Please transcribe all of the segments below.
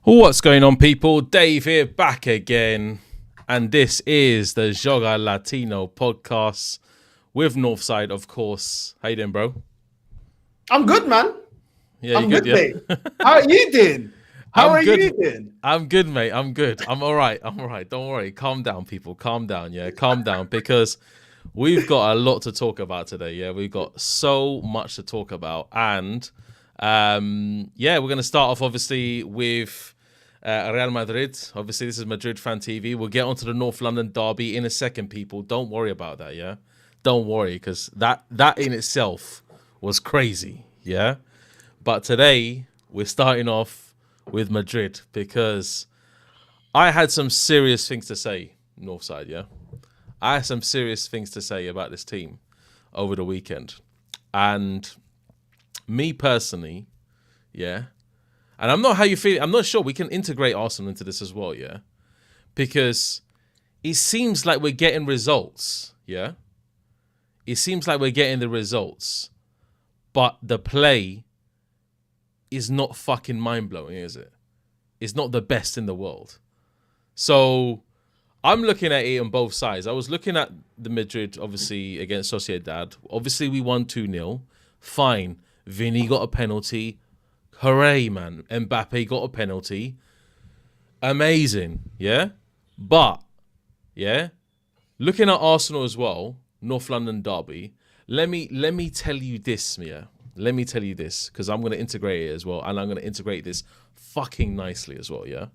What's going on, people? Dave here, back again. And this is the Joga Latino Podcast with Northside, of course. How you doing, bro? I'm good, man. Yeah, I'm good, mate. How are you doing? How are you doing? I'm good, mate. I'm good. I'm all right. Don't worry. Calm down, people. Calm down, yeah? Calm down, because we've got a lot to talk about today, yeah? We've got so much to talk about. And, we're going to start off, obviously, with Real Madrid. Obviously, this is Madrid Fan TV. We'll get onto the North London derby in a second, people. Don't worry about that, yeah? Don't worry, because that in itself was crazy, yeah? But today, we're starting off with Madrid because I had some serious things to say, Northside, yeah? I had some serious things to say about this team over the weekend. And me personally, yeah, and I'm not how you feel. I'm not sure we can integrate Arsenal into this as well, yeah? Because it seems like we're getting results, yeah? It seems like we're getting the results, but the play is not fucking mind-blowing, is it? It's not the best in the world. So I'm looking at it on both sides. I was looking at the Madrid, obviously, against Sociedad. Obviously, we won 2-0. Fine. Vinny got a penalty. Hooray, man. Mbappe got a penalty. Amazing, yeah? But, yeah, looking at Arsenal as well, North London derby, let me tell you this, yeah? Let me tell you this, because I'm going to integrate it as well, and I'm going to integrate this fucking nicely as well, yeah?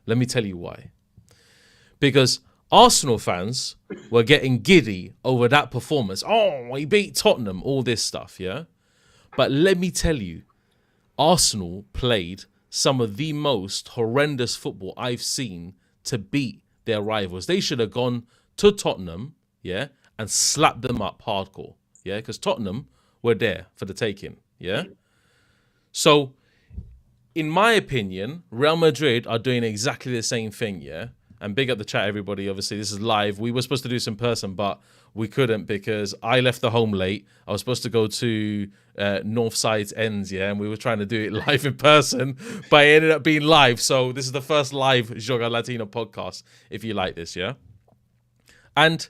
Let me tell you why. Because Arsenal fans were getting giddy over that performance. Oh, he beat Tottenham, all this stuff, yeah? But let me tell you, Arsenal played some of the most horrendous football I've seen to beat their rivals. They should have gone to Tottenham, yeah, and slapped them up hardcore, yeah? Because Tottenham were there for the taking, yeah? So, in my opinion, Real Madrid are doing exactly the same thing, yeah? And big up the chat, everybody. Obviously, this is live. We were supposed to do this in person, but we couldn't because I left the home late. I was supposed to go to Northside's ends, yeah? And we were trying to do it live in person, but it ended up being live. So this is the first live Joga Latino podcast, if you like this, yeah? And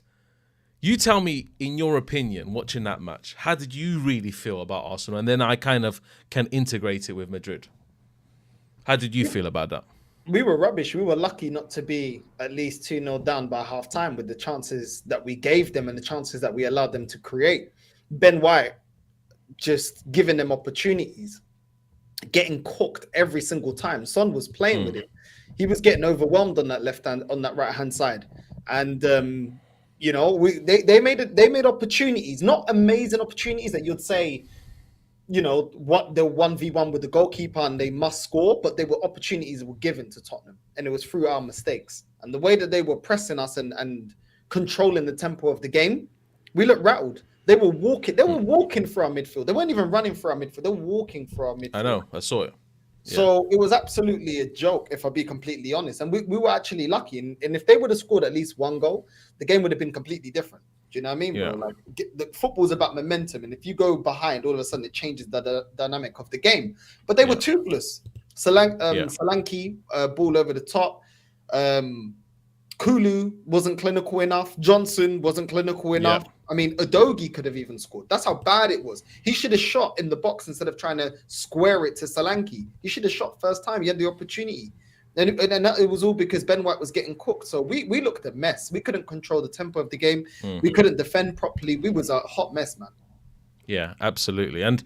you tell me, in your opinion, watching that match, how did you really feel about Arsenal? And then I kind of can integrate it with Madrid. How did you feel about that? We were rubbish. We were lucky not to be at least 2-0 down by half time with the chances that we gave them and the chances that we allowed them to create. Ben White just giving them opportunities, getting cooked every single time. Son was playing with it. He was getting overwhelmed on that right hand side. And they made opportunities, not amazing opportunities that you'd say, you know, what the 1v1 with the goalkeeper and they must score, but they were opportunities that were given to Tottenham, and it was through our mistakes. And the way that they were pressing us and controlling the tempo of the game, we looked rattled. They were walking for our midfield. They weren't even running for our midfield. They were walking for our midfield. I know, I saw it. Yeah. So it was absolutely a joke, if I be completely honest. And we were actually lucky. And if they would have scored at least one goal, the game would have been completely different. Do you know what I mean, yeah. bro? Like, the football's about momentum, and if you go behind, all of a sudden it changes the dynamic of the game. But they were toothless. Solanke, ball over the top. Kulu wasn't clinical enough. Johnson wasn't clinical enough. Yeah. I mean, Udogie could have even scored. That's how bad it was. He should have shot in the box instead of trying to square it to Solanke. He should have shot first time. He had the opportunity. And it was all because Ben White was getting cooked. So we looked a mess. We couldn't control the tempo of the game. Mm-hmm. We couldn't defend properly. We was a hot mess, man. Yeah, absolutely. And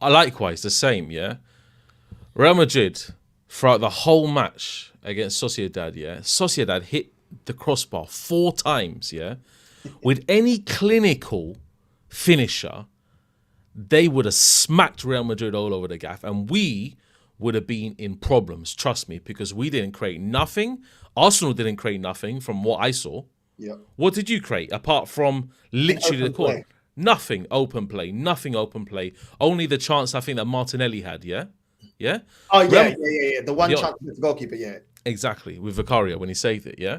likewise, the same, yeah? Real Madrid, throughout the whole match against Sociedad, yeah? Sociedad hit the crossbar 4 times, yeah? With any clinical finisher, they would have smacked Real Madrid all over the gaff. And we would have been in problems, trust me, because we didn't create nothing. Arsenal didn't create nothing from what I saw. Yeah. What did you create apart from literally the corner? Nothing open play. Only the chance I think that Martinelli had, yeah? Yeah? Oh, yeah. The one chance with the goalkeeper, yeah. Exactly, with Vicario when he saved it, yeah?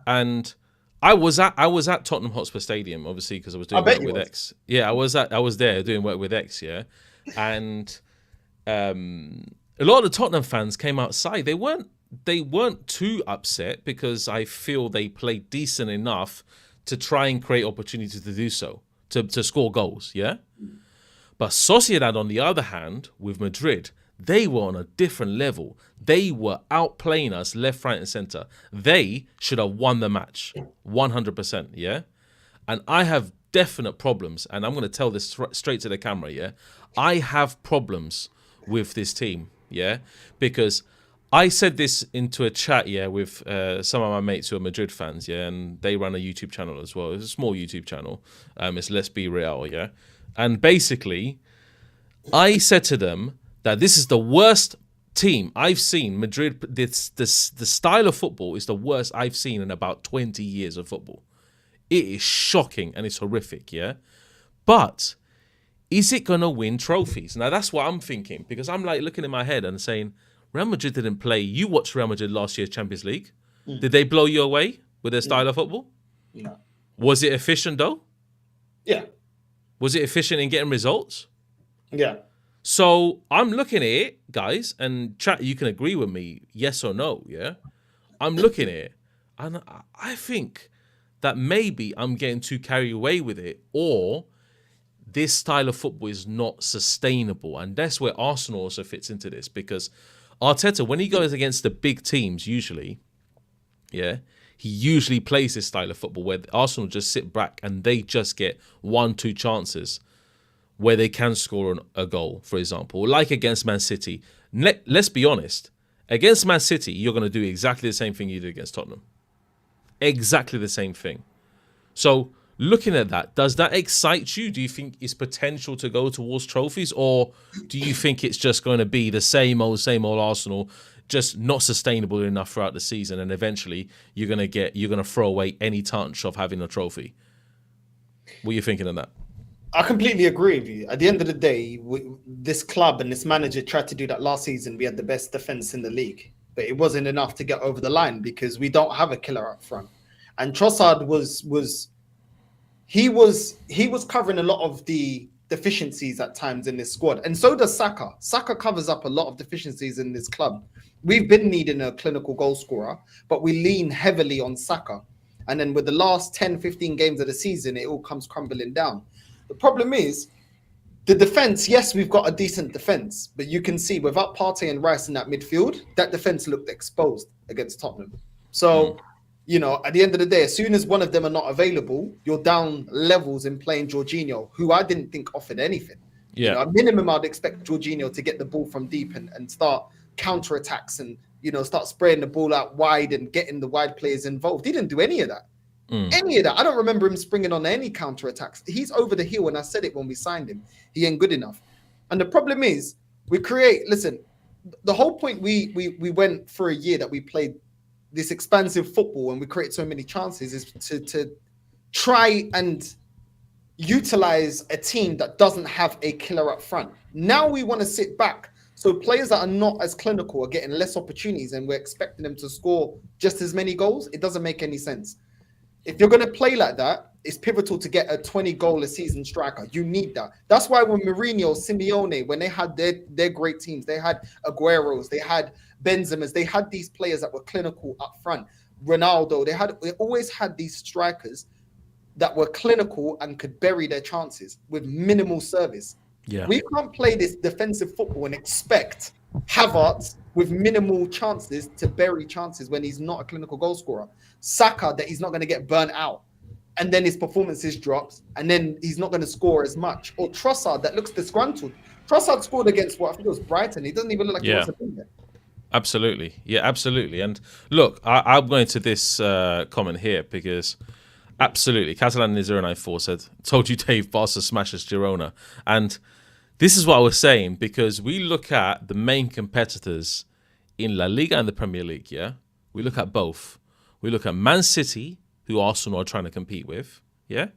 And I was at Tottenham Hotspur Stadium, obviously, because I was doing work with X. Yeah, I was there doing work with X, yeah? And a lot of the Tottenham fans came outside. They weren't they weren't too upset because I feel they played decent enough to try and create opportunities to do so, to score goals, yeah? But Sociedad, on the other hand, with Madrid, they were on a different level. They were outplaying us left, right, and centre. They should have won the match, 100%, yeah? And I have definite problems, and I'm going to tell this straight to the camera, yeah? I have problems with this team, yeah? Because I said this into a chat, yeah, with some of my mates who are Madrid fans, yeah? And they run a YouTube channel as well. It's a small YouTube channel. It's Let's Be Real, yeah? And basically, I said to them that this is the worst team I've seen. Madrid, the style of football is the worst I've seen in about 20 years of football. It is shocking and it's horrific, yeah? But is it going to win trophies? Now, that's what I'm thinking, because I'm like looking in my head and saying, Real Madrid didn't play. You watched Real Madrid last year's Champions League. Did they blow you away with their style of football? No. Was it efficient, though? Yeah. Was it efficient in getting results? Yeah. So I'm looking at it, guys, and chat, you can agree with me, yes or no, yeah? I'm looking at it, and I think that maybe I'm getting too carried away with it, or this style of football is not sustainable. And that's where Arsenal also fits into this, because Arteta, when he goes against the big teams, usually, yeah, he usually plays this style of football where Arsenal just sit back and they just get 1-2 chances where they can score a goal, for example, like against Man City. Let's be honest. Against Man City, you're going to do exactly the same thing you did against Tottenham. Exactly the same thing. So looking at that, does that excite you? Do you think it's potential to go towards trophies? Or do you think it's just going to be the same old Arsenal, just not sustainable enough throughout the season, and eventually you're going to throw away any chance of having a trophy? What are you thinking of that? I completely agree with you. At the end of the day, this club and this manager tried to do that last season. We had the best defense in the league, but it wasn't enough to get over the line because we don't have a killer up front. And Trossard was covering a lot of the deficiencies at times in this squad, and so does Saka. Saka covers up a lot of deficiencies in this club. We've been needing a clinical goal scorer, but we lean heavily on Saka. And then with the last 10, 15 games of the season, it all comes crumbling down. The problem is the defense. Yes, we've got a decent defense, but you can see without Partey and Rice in that midfield, that defense looked exposed against Tottenham. So, you know, at the end of the day, as soon as one of them are not available, you're down levels in playing Jorginho, who I didn't think offered anything. Yeah. You know, at minimum, I'd expect Jorginho to get the ball from deep and start counter-attacks and, you know, start spraying the ball out wide and getting the wide players involved. He didn't do any of that. Any of that. I don't remember him springing on any counter-attacks. He's over the hill, and I said it when we signed him. He ain't good enough. And the problem is, listen, the whole point we went for a year that we played this expansive football and we create so many chances is to try and utilize a team that doesn't have a killer up front. Now we want to sit back. So players that are not as clinical are getting less opportunities and we're expecting them to score just as many goals. It doesn't make any sense. If you're going to play like that, it's pivotal to get a 20-goal a season striker. You need that. That's why when Mourinho, Simeone, when they had their great teams, they had Agueros, they had Benzema's, they had these players that were clinical up front. Ronaldo, they always had these strikers that were clinical and could bury their chances with minimal service. Yeah. We can't play this defensive football and expect Havertz with minimal chances to bury chances when he's not a clinical goal scorer. Saka, that he's not going to get burnt out, and then his performances drops, and then he's not going to score as much. Or Trossard, that looks disgruntled. Trossard scored against I think it was Brighton. He doesn't even look like he wants to be there. Absolutely. Yeah, absolutely. And look, I'm going to this comment here because absolutely, Catalan094 said, told you Dave, Barca smashes Girona. And this is what I was saying, because we look at the main competitors in La Liga and the Premier League, yeah? We look at both. We look at Man City, who Arsenal are trying to compete with, yeah?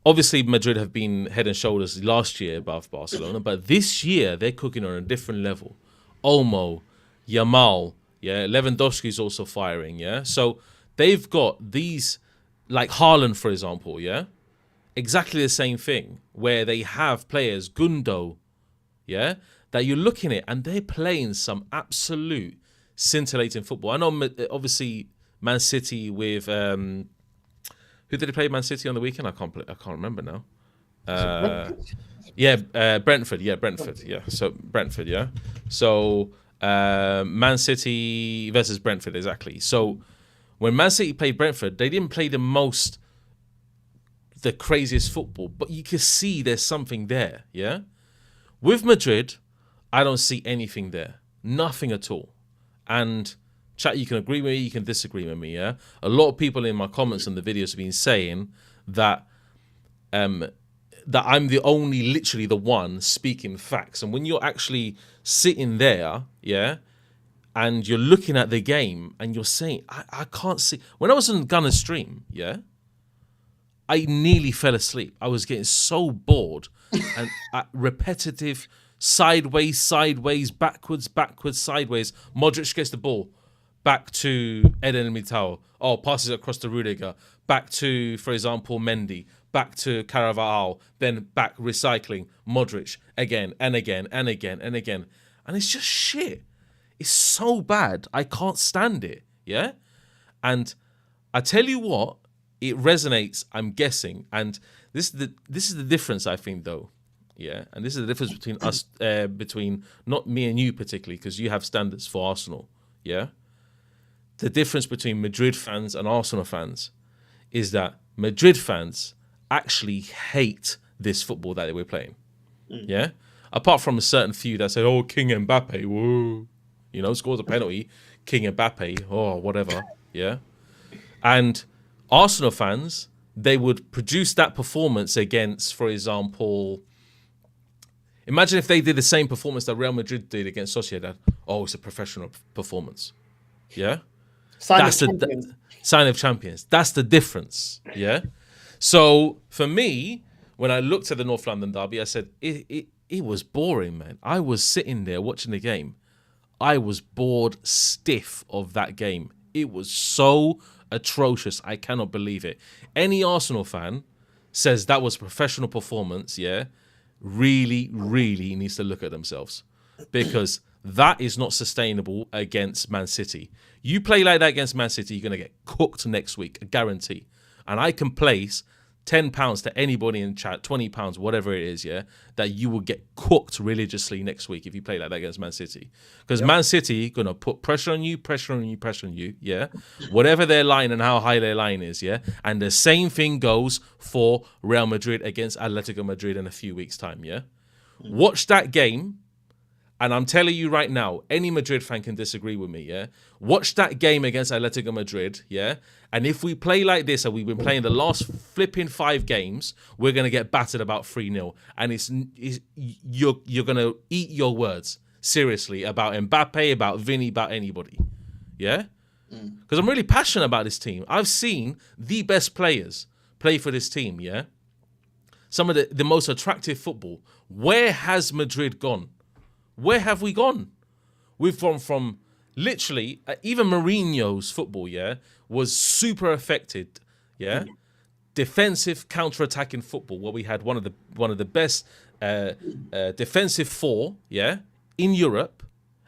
Obviously, Madrid have been head and shoulders last year above Barcelona, but this year they're cooking on a different level. Olmo, Yamal, yeah? Lewandowski's also firing, yeah? So they've got these, like Haaland, for example, yeah? Exactly the same thing, where they have players, Gundo, yeah, that you're looking at, and they're playing some absolute scintillating football. I know, obviously, Man City with who did they play Man City on the weekend? I can't remember now. Brentford. Yeah, Brentford. Yeah, so Brentford. Yeah, so Man City versus Brentford, exactly. So when Man City played Brentford, they didn't play the craziest football, but you can see there's something there. Yeah, with Madrid, I don't see anything there, nothing at all. And chat, you can agree with me, you can disagree with me. Yeah, a lot of people in my comments on the videos have been saying that that I'm literally the one speaking facts. And when you're actually sitting there, yeah, and you're looking at the game and you're saying, I can't see. When I was on Gunner's stream, yeah, I nearly fell asleep. I was getting so bored and repetitive sideways, backwards, sideways. Modric gets the ball. Back to Eden Militao. Oh, passes across to Rudiger. Back to, for example, Mendy. Back to Carvajal. Then back recycling. Modric. Again and again and again and again. And it's just shit. It's so bad. I can't stand it. Yeah? And I tell you what, it resonates, I'm guessing. And this is the difference, I think, though. Yeah? And this is the difference between us, between not me and you particularly, because you have standards for Arsenal. Yeah? The difference between Madrid fans and Arsenal fans is that Madrid fans actually hate this football that we're playing. Yeah? Apart from a certain few that say, oh, King Mbappe, whoa. You know, scores a penalty, King Mbappe, oh, whatever. Yeah? And Arsenal fans, they would produce that performance against, for example, imagine if they did the same performance that Real Madrid did against Sociedad. Oh, it's a professional performance. Yeah? Sign of champions. That's the difference. Yeah. So for me, when I looked at the North London derby, I said it was boring, man. I was sitting there watching the game. I was bored stiff of that game. It was so atrocious. I cannot believe it. Any Arsenal fan says that was a professional performance, yeah, really, really needs to look at themselves, because that is not sustainable against Man City. You play like that against Man City, you're going to get cooked next week, a guarantee. And I can place £10 to anybody in chat, £20, whatever it is, yeah, that you will get cooked religiously next week if you play like that against Man City. Because Man City going to put pressure on you, yeah, whatever their line and how high their line is, yeah. And the same thing goes for Real Madrid against Atletico Madrid in a few weeks' time, yeah. Watch that game. And I'm telling you right now, any Madrid fan can disagree with me, yeah? Watch that game against Atletico Madrid, yeah? And if we play like this, and we've been playing the last flipping 5 games, we're going to get battered about 3-0. And you're going to eat your words, seriously, about Mbappe, about Vinny, about anybody, yeah? Because I'm really passionate about this team. I've seen the best players play for this team, yeah? Some of the most attractive football. Where has Madrid gone? Where have we gone? We've gone from literally, even Mourinho's football, yeah, was super affected, yeah. Defensive, counter-attacking football, where we had one of the best defensive 4, yeah, in Europe,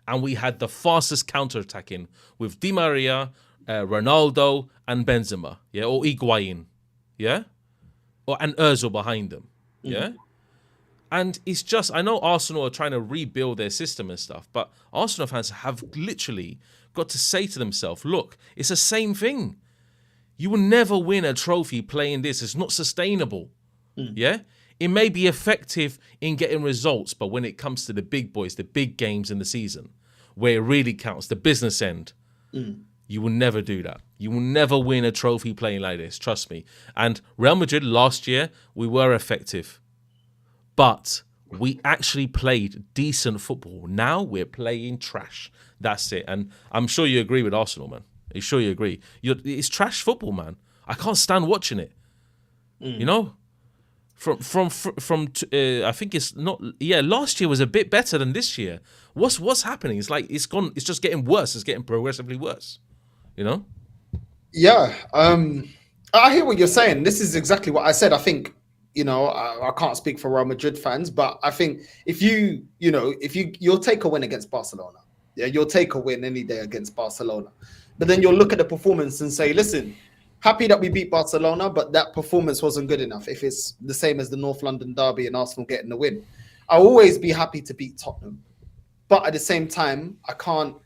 and we had the fastest counter-attacking with Di Maria, Ronaldo, and Benzema, yeah, or Higuain, yeah, and Özil behind them, yeah. And it's just, I know Arsenal are trying to rebuild their system and stuff, but Arsenal fans have literally got to say to themselves, look, it's the same thing. You will never win a trophy playing this. It's not sustainable. Yeah? It may be effective in getting results, but when it comes to the big boys, the big games in the season, where it really counts, the business end, you will never do that. You will never win a trophy playing like this, trust me. And Real Madrid last year, we were effective. But we actually played decent football. Now we're playing trash. That's it. And I'm sure you agree with Arsenal, man. I'm sure you agree. It's trash football, man. I can't stand watching it. You know? From I think it's not. Yeah, last year was a bit better than this year. What's happening? It's like it's gone. It's just getting worse. It's getting progressively worse. You know? Yeah. I hear what you're saying. This is exactly what I said. I think. You know, I can't speak for Real Madrid fans, but I think if you'll take a win against Barcelona, Yeah, you'll take a win any day against Barcelona. But then you'll look at the performance and say, listen, happy that we beat Barcelona, but that performance wasn't good enough. If it's the same as the North London derby and Arsenal getting the win, I'll always be happy to beat Tottenham. But at the same time, I can't,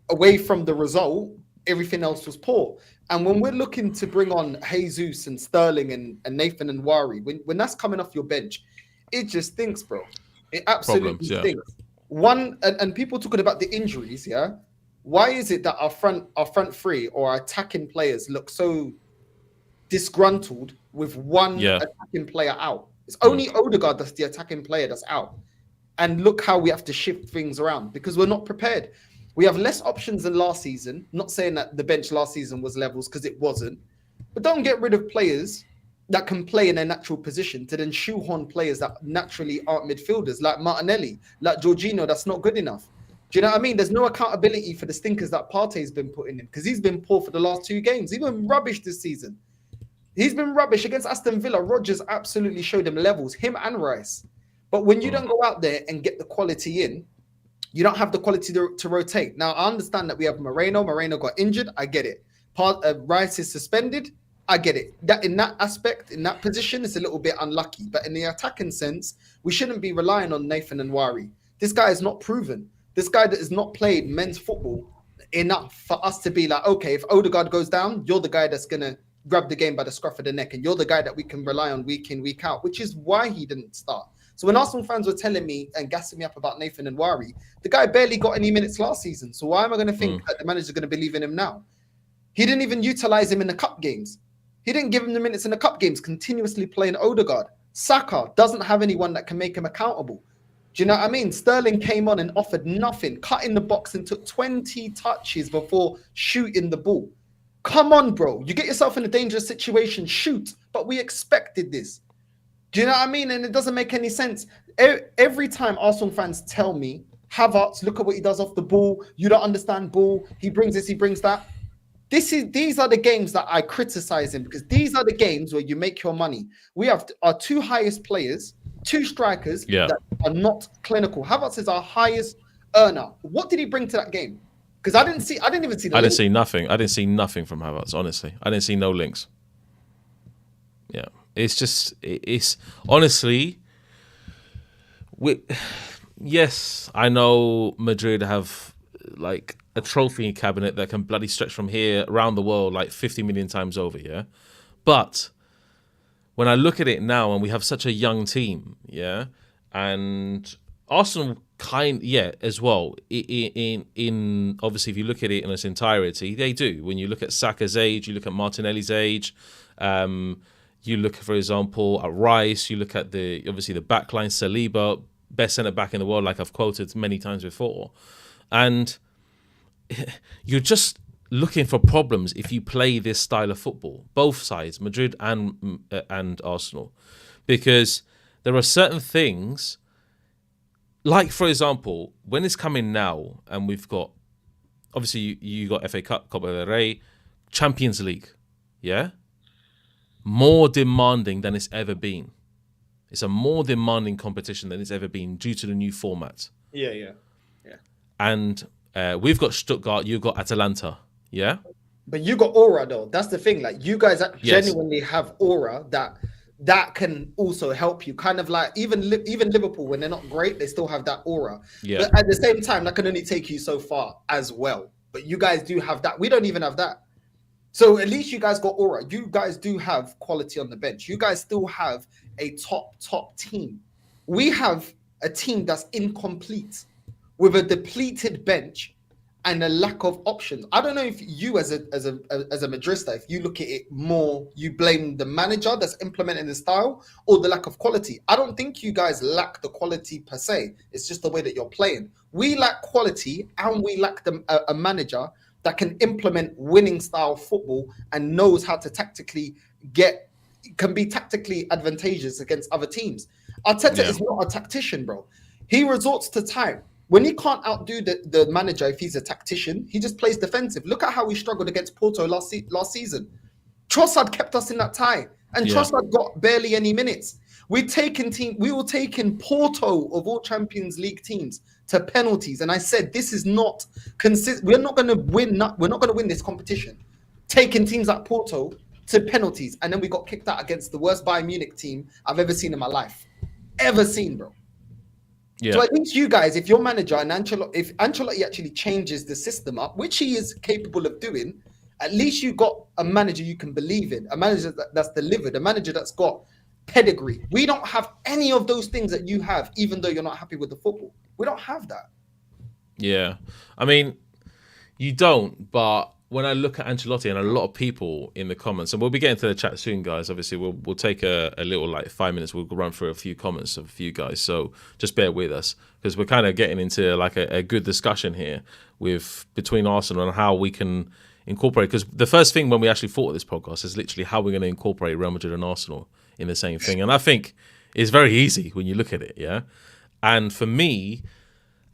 away from the result, everything else was poor. And when we're looking to bring on Jesus and Sterling and Nathan and Wari, when that's coming off your bench, it just stinks, bro. It absolutely stinks. One, and people talking about the injuries, yeah. Why is it that our front three or our attacking players look so disgruntled with one attacking player out? It's only Odegaard that's the attacking player that's out. And look how we have to shift things around because we're not prepared. We have less options than last season. Not saying that the bench last season was levels because it wasn't. But don't get rid of players that can play in their natural position to then shoehorn players that naturally aren't midfielders, like Martinelli, like Jorginho, that's not good enough. Do you know what I mean? There's no accountability for the stinkers that Partey's been putting in because he's been poor for the last 2 games. He's been rubbish this season. He's been rubbish against Aston Villa. Rodgers absolutely showed him levels, him and Rice. But when you don't go out there and get the quality in, you don't have the quality to rotate. Now, I understand that we have Moreno. Moreno got injured. I get it. Rice is suspended. I get it. That in that aspect, in that position, it's a little bit unlucky. But in the attacking sense, we shouldn't be relying on Nathan and Wari. This guy is not proven. This guy that has not played men's football enough for us to be like, okay, if Odegaard goes down, you're the guy that's going to grab the game by the scruff of the neck. And you're the guy that we can rely on week in, week out, which is why he didn't start. So when Arsenal fans were telling me and gassing me up about Nathan and Wari, the guy barely got any minutes last season. So why am I going to think that the manager's going to believe in him now? He didn't even utilize him in the cup games. He didn't give him the minutes in the cup games, continuously playing Odegaard. Saka doesn't have anyone that can make him accountable. Do you know what I mean? Sterling came on and offered nothing, cut in the box and took 20 touches before shooting the ball. Come on, bro. You get yourself in a dangerous situation, shoot. But we expected this. Do you know what I mean? And it doesn't make any sense. Every time Arsenal fans tell me, Havertz, look at what he does off the ball. You don't understand ball. He brings this, he brings that. These are the games that I criticize him because these are the games where you make your money. We have our 2 highest players, 2 strikers that are not clinical. Havertz is our highest earner. What did he bring to that game? Because I didn't even see the link. Didn't see nothing. I didn't see nothing from Havertz, honestly. I didn't see no links. Yeah. It's honestly, yes, I know Madrid have like a trophy cabinet that can bloody stretch from here around the world like 50 million times over, yeah? But when I look at it now and we have such a young team, yeah? And Arsenal as well, in obviously if you look at it in its entirety, they do. When you look at Saka's age, you look at Martinelli's age, you look, for example, at Rice. You look at the backline, Saliba, best centre back in the world, like I've quoted many times before, and you're just looking for problems if you play this style of football. Both sides, Madrid and Arsenal, because there are certain things, like for example, when it's coming now, and we've got obviously you got FA Cup, Copa del Rey, Champions League, yeah. More demanding than it's ever been. It's a more demanding competition than it's ever been due to the new format. Yeah. And we've got Stuttgart, you've got Atalanta, yeah? But you got aura, though. That's the thing. Like, you guys genuinely have aura that can also help you. Kind of like, even Liverpool, when they're not great, they still have that aura. Yeah. But at the same time, that can only take you so far as well. But you guys do have that. We don't even have that. So at least you guys got aura. You guys do have quality on the bench. You guys still have a top team. We have a team that's incomplete with a depleted bench and a lack of options. I don't know if you as a Madrista, if you look at it more, you blame the manager that's implementing the style or the lack of quality. I don't think you guys lack the quality per se. It's just the way that you're playing. We lack quality and we lack a manager that can implement winning style football and knows how to can be tactically advantageous against other teams. Arteta is not a tactician, bro. He resorts to time. When he can't outdo the manager, if he's a tactician, he just plays defensive. Look at how we struggled against Porto last season. Trossard kept us in that tie, and Trossard got barely any minutes. We were taking Porto of all Champions League teams to penalties. And I said, this is not consistent. We're not going to win. We're not going to win this competition. Taking teams like Porto to penalties, and then we got kicked out against the worst Bayern Munich team I've ever seen in my life. Ever seen, bro. Yeah. So I think you guys, if your manager and if Ancelotti actually changes the system up, which he is capable of doing, at least you got a manager you can believe in, a manager that's delivered, a manager that's got pedigree. We don't have any of those things that you have, even though you're not happy with the football. We don't have that. Yeah. I mean, you don't, but when I look at Ancelotti and a lot of people in the comments, and we'll be getting to the chat soon, guys. Obviously, we'll take a little, like, 5 minutes. We'll run through a few comments of a few guys. So just bear with us, because we're kind of getting into like a good discussion here between Arsenal and how we can incorporate. Because the first thing when we actually thought of this podcast is literally how we're going to incorporate Real Madrid and Arsenal in the same thing. And I think it's very easy when you look at it, yeah? And for me,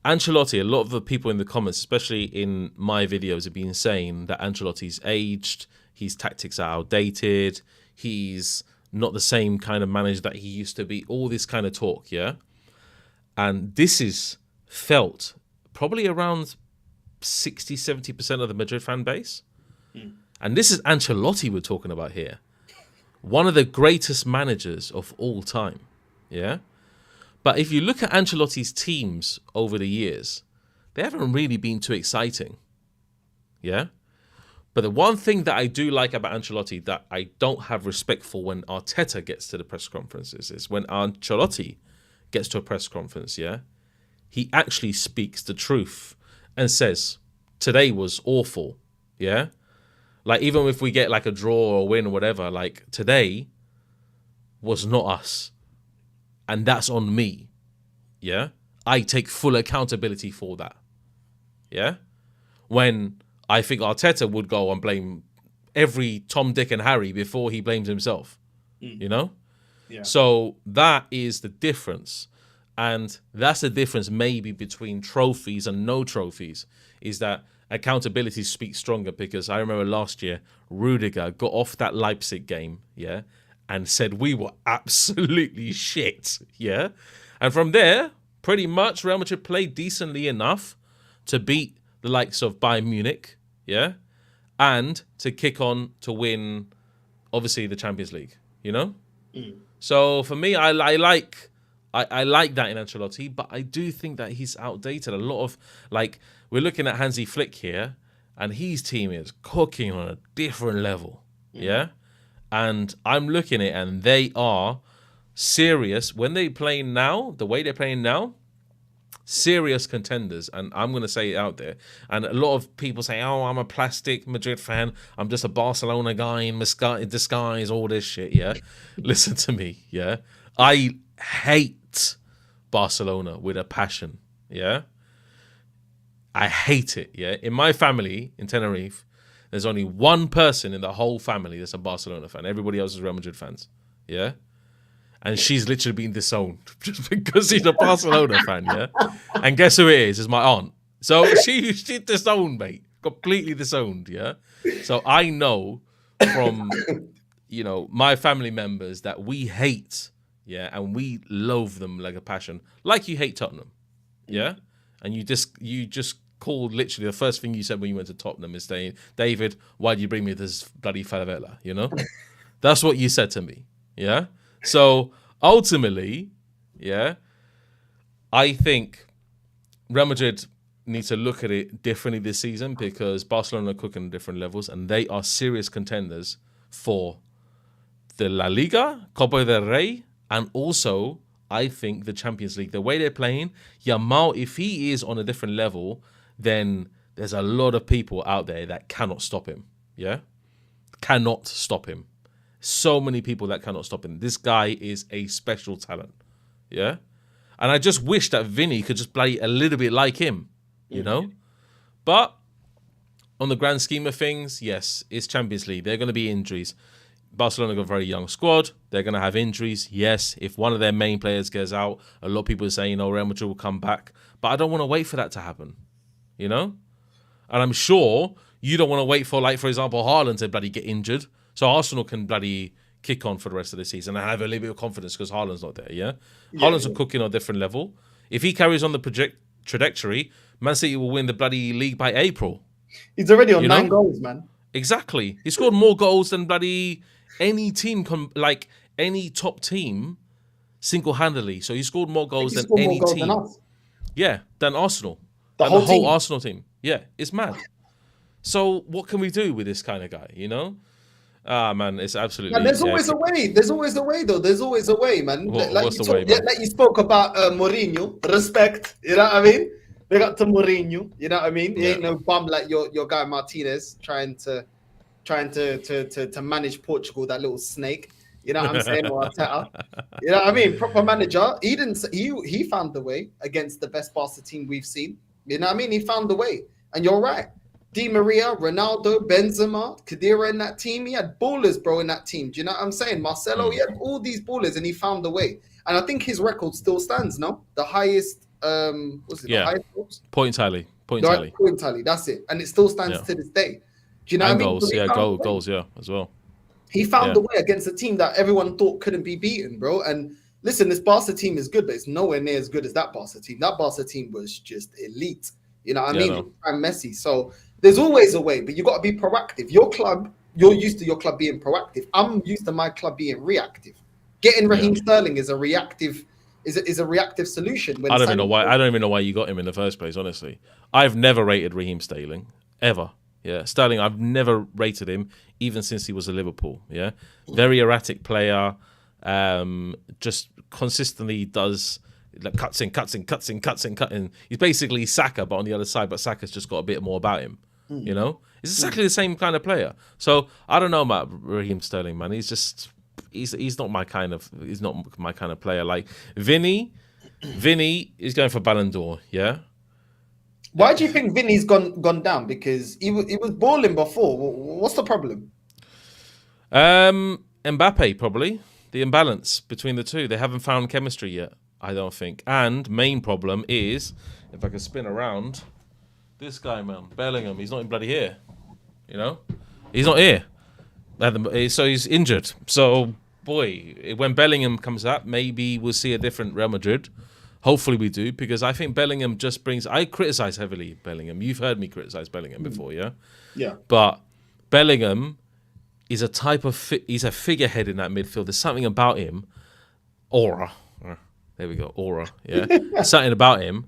Ancelotti, a lot of the people in the comments, especially in my videos, have been saying that Ancelotti's aged, his tactics are outdated, he's not the same kind of manager that he used to be, all this kind of talk, yeah? And this is felt probably around 60, 70% of the Madrid fan base. And this is Ancelotti we're talking about here. One of the greatest managers of all time, yeah? But if you look at Ancelotti's teams over the years, they haven't really been too exciting. Yeah? But the one thing that I do like about Ancelotti that I don't have respect for when Arteta gets to the press conferences is when Ancelotti gets to a press conference, yeah, he actually speaks the truth and says, today was awful, yeah? Like, even if we get like a draw or a win or whatever, like, today was not us. And that's on me, yeah? I take full accountability for that, yeah? When I think Arteta would go and blame every Tom, Dick and Harry before he blames himself, you know? Yeah. So that is the difference. And that's the difference maybe between trophies and no trophies, is that accountability speaks stronger. Because I remember last year, Rudiger got off that Leipzig game, yeah, and said we were absolutely shit, yeah? And from there, pretty much Real Madrid played decently enough to beat the likes of Bayern Munich, yeah? And to kick on to win, obviously, the Champions League, you know? So for me, I like that in Ancelotti, but I do think that he's outdated. A lot of, like, we're looking at Hansi Flick here, and his team is cooking on a different level, yeah? And I'm looking at it, and they are serious. When they play now, the way they're playing now, serious contenders. And I'm going to say it out there. And a lot of people say, oh, I'm a plastic Madrid fan. I'm just a Barcelona guy in disguise, all this shit, yeah? Listen to me, yeah? I hate Barcelona with a passion, yeah? I hate it, yeah? In my family, in Tenerife, there's only one person in the whole family that's a Barcelona fan. Everybody else is Real Madrid fans. Yeah? And she's literally been disowned just because she's a Barcelona fan, yeah? And guess who it is? It's my aunt. So she's disowned, mate. Completely disowned, yeah? So I know from, you know, my family members that we hate, yeah? And we loathe them like a passion. Like you hate Tottenham, yeah? And you just called literally the first thing you said when you went to Tottenham is saying, David, why do you bring me this bloody favela, you know? That's what you said to me, yeah? So ultimately, yeah, I think Real Madrid need to look at it differently this season because Barcelona are cooking at different levels and they are serious contenders for the La Liga, Copa del Rey, and also, I think, the Champions League. The way they're playing, Yamal, if he is on a different level, then there's a lot of people out there that cannot stop him, yeah? Cannot stop him. So many people that cannot stop him. This guy is a special talent, yeah? And I just wish that Vinny could just play a little bit like him, you know? But on the grand scheme of things, yes, it's Champions League. There are going to be injuries. Barcelona got a very young squad. They're going to have injuries. Yes, if one of their main players gets out, a lot of people are saying, Real Madrid will come back. But I don't want to wait for that to happen, you know? And I'm sure you don't want to wait for, like, for example, Haaland to bloody get injured so Arsenal can bloody kick on for the rest of the season and have a little bit of confidence because Haaland's not there, yeah? Haaland's cooking on a different level. If he carries on the trajectory, Man City will win the bloody league by April. He's already on 9 goals, man. Exactly. He scored more goals than bloody any team, any top team, single-handedly. So he scored more goals than any team. Than us. Yeah, than Arsenal. The whole Arsenal team. Yeah, it's mad. So what can we do with this kind of guy, man, it's absolutely... And there's always a way. There's always a way, though. There's always a way, man. What's the way, man? Like you spoke about Mourinho. Respect. You know what I mean? They got to Mourinho. You know what I mean? He ain't no bum like your guy Martinez trying to manage Portugal, that little snake. You know what I'm saying? Or Arteta. You know what I mean? Proper manager. He found the way against the best Barca team we've seen. You know what I mean? He found the way. And you're right. Di Maria, Ronaldo, Benzema, Khedira in that team. He had ballers, bro, in that team. Do you know what I'm saying? Marcelo, he had all these ballers and he found the way. And I think his record still stands, no? The highest, what's it? Yeah. The highest point tally. Point tally, that's it. And it still stands to this day. Do you know what I mean? Goals, as well. He found the way against a team that everyone thought couldn't be beaten, bro. And listen, this Barca team is good, but it's nowhere near as good as that Barca team. That Barca team was just elite. You know what I mean? And Messi. So there's always a way, but you got to be proactive. Your club, you're used to your club being proactive. I'm used to my club being reactive. Getting Raheem Sterling is a reactive solution. I don't even know why you got him in the first place. Honestly, I've never rated Raheem Sterling ever. Yeah, Sterling, I've never rated him even since he was at Liverpool. Yeah, very erratic player. Just consistently does. Like cuts in. He's basically Saka, but on the other side. But Saka's just got a bit more about him. It's exactly the same kind of player. So I don't know about Raheem Sterling, man. He's not my kind of player. Like Vinny is going for Ballon d'Or. Yeah. Why do you think Vinny's gone down? Because he was balling before. What's the problem? Mbappe probably. The imbalance between the two. They haven't found chemistry yet, I don't think. And main problem is, if I can spin around, this guy, man, Bellingham, he's not in bloody here. He's not here. So he's injured. So, boy, when Bellingham comes up, maybe we'll see a different Real Madrid. Hopefully we do, because I think Bellingham just brings... I criticize heavily Bellingham. You've heard me criticize Bellingham before, yeah? Yeah. But Bellingham is a type of... he's a figurehead in that midfield. There's something about him. Aura. There we go. Aura, yeah? Something about him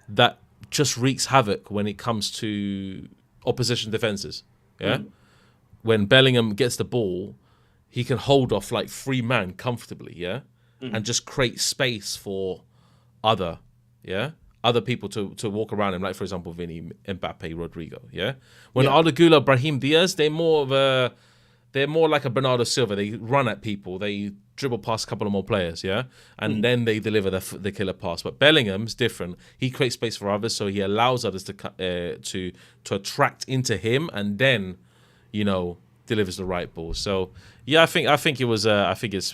that just wreaks havoc when it comes to opposition defenses, yeah? When Bellingham gets the ball, he can hold off like 3 men comfortably, yeah? And just create space for other people to walk around him, like, for example, Vinny, Mbappe, Rodrigo, yeah? When Arda Güler, Brahim Diaz, they're more like a Bernardo Silva. They run at people, they dribble past a couple of more players, yeah? And then they deliver the killer pass. But Bellingham's different. He creates space for others, so he allows others to attract into him, and then, delivers the right ball. So yeah, I think it's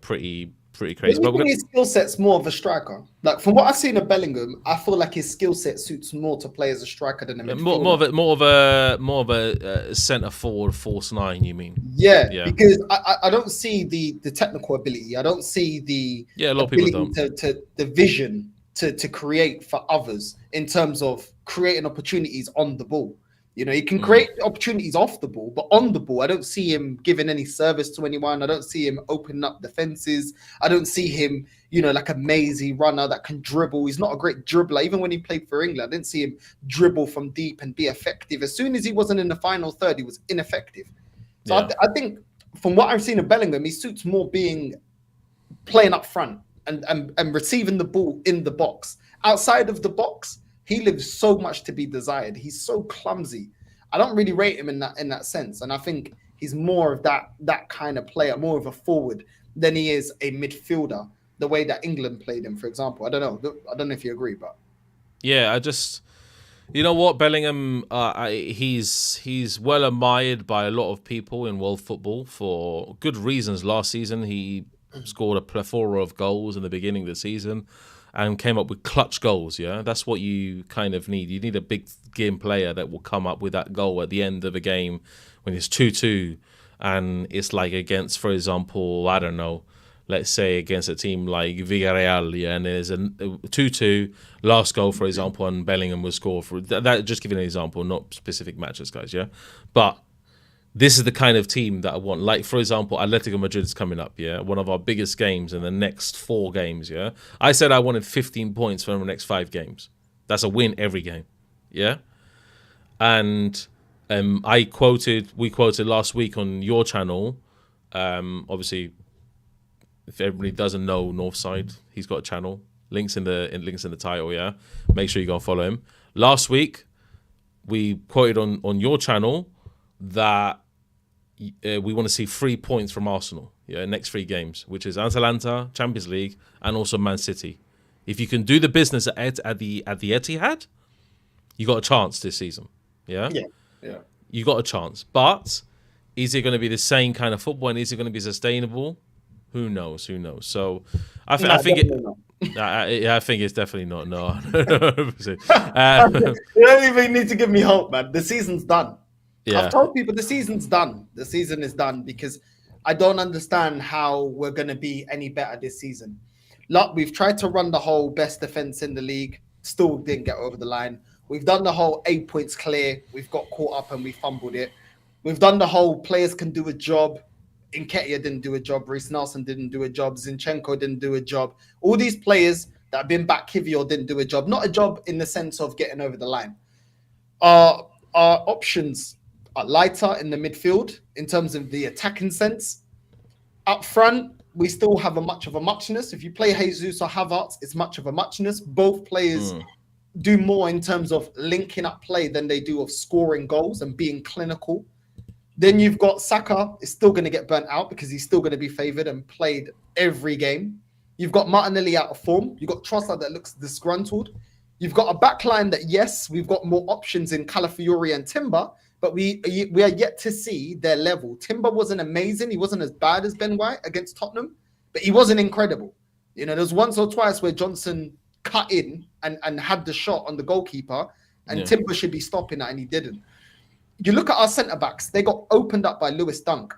pretty crazy. But his skill set's more of a striker. Like from what I've seen of Bellingham, I feel like his skill set suits more to play as a striker than a midfielder. More of a centre forward, false 9. You mean? Yeah. Because I don't see the technical ability. I don't see the a lot of people don't. To the vision to create for others in terms of creating opportunities on the ball. He can create opportunities off the ball, but on the ball, I don't see him giving any service to anyone. I don't see him opening up defenses. I don't see him, like a mazy runner that can dribble. He's not a great dribbler. Even when he played for England, I didn't see him dribble from deep and be effective. As soon as he wasn't in the final third, he was ineffective. So I think from what I've seen of Bellingham, he suits more playing up front and receiving the ball in the box. Outside of the box, he lives so much to be desired. He's so clumsy. I don't really rate him in that sense. And I think he's more of that kind of player, more of a forward than he is a midfielder, the way that England played him, for example. I don't know if you agree, but... Yeah, I just... You know what, Bellingham, he's well admired by a lot of people in world football for good reasons. Last season, he scored a plethora of goals in the beginning of the season and came up with clutch goals, yeah? That's what you kind of need. You need a big game player that will come up with that goal at the end of a game when it's 2-2 and it's like against, for example, I don't know, let's say, against a team like Villarreal, yeah, and there's a 2-2 last goal, for example, and Bellingham will score for that. Just giving an example, not specific matches, guys, yeah. But this is the kind of team that I want. Like, for example, Atletico Madrid is coming up, yeah? One of our biggest games in the next 4 games, yeah? I said I wanted 15 points for the next 5 games. That's a win every game, yeah? And we quoted last week on your channel, obviously, if everybody doesn't know Northside, he's got a channel. Links in the title, yeah? Make sure you go and follow him. Last week, we quoted on your channel that we want to see 3 points from Arsenal, yeah, next 3 games, which is Atalanta, Champions League, and also Man City. If you can do the business at the Etihad, you got a chance this season, yeah. You got a chance, but is it going to be the same kind of football, and is it going to be sustainable? Who knows? So, I think I think it's definitely not. No, you don't even need to give me hope, man. The season's done. Yeah. I've told people the season's done. The season is done because I don't understand how we're going to be any better this season. Look, we've tried to run the whole best defense in the league, still didn't get over the line. We've done the whole 8 points clear. We've got caught up and we fumbled it. We've done the whole players can do a job. Nketiah didn't do a job. Reece Nelson didn't do a job. Zinchenko didn't do a job. All these players that have been back, Kivior didn't do a job. Not a job in the sense of getting over the line. Our options are lighter in the midfield in terms of the attacking sense. Up front, we still have a much of a muchness. If you play Jesus or Havertz, it's much of a muchness. Both players do more in terms of linking up play than they do of scoring goals and being clinical. Then you've got Saka is still going to get burnt out because he's still going to be favoured and played every game. You've got Martinelli out of form. You've got Trossard that looks disgruntled. You've got a backline that, yes, we've got more options in Calafiori and Timber, but we are yet to see their level. Timber wasn't amazing. He wasn't as bad as Ben White against Tottenham, but he wasn't incredible. You know, there's once or twice where Johnson cut in and had the shot on the goalkeeper, and Timber should be stopping that, and he didn't. You look at our centre-backs, they got opened up by Lewis Dunk.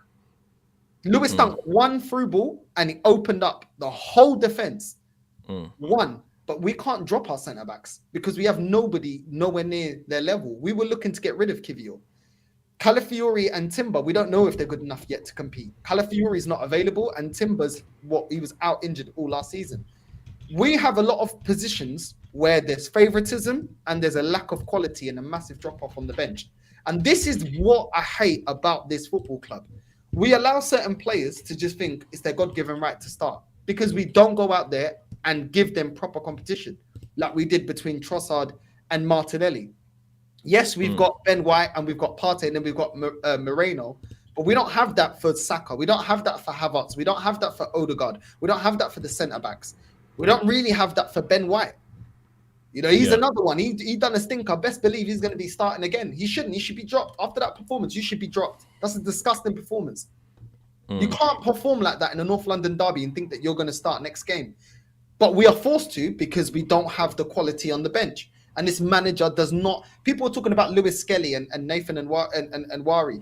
Lewis Dunk won through ball, and he opened up the whole defence. One. But we can't drop our centre-backs because we have nobody nowhere near their level. We were looking to get rid of Kivior. Calafiori and Timber, we don't know if they're good enough yet to compete. Calafiori's not available, and Timber's he was out injured all last season. We have a lot of positions where there's favoritism and there's a lack of quality and a massive drop-off on the bench. And this is what I hate about this football club. We allow certain players to just think it's their God-given right to start because we don't go out there and give them proper competition like we did between Trossard and Martinelli. Yes, we've got Ben White and we've got Partey and then we've got Moreno, but we don't have that for Saka. We don't have that for Havertz. We don't have that for Odegaard. We don't have that for the centre-backs. We don't really have that for Ben White. You know, he's another one. He done a stinker. Best believe he's going to be starting again. He shouldn't. He should be dropped. After that performance, you should be dropped. That's a disgusting performance. You can't perform like that in a North London derby and think that you're going to start next game. But we are forced to because we don't have the quality on the bench. And this manager does not... People are talking about Lewis Skelly and Nathan and Wari.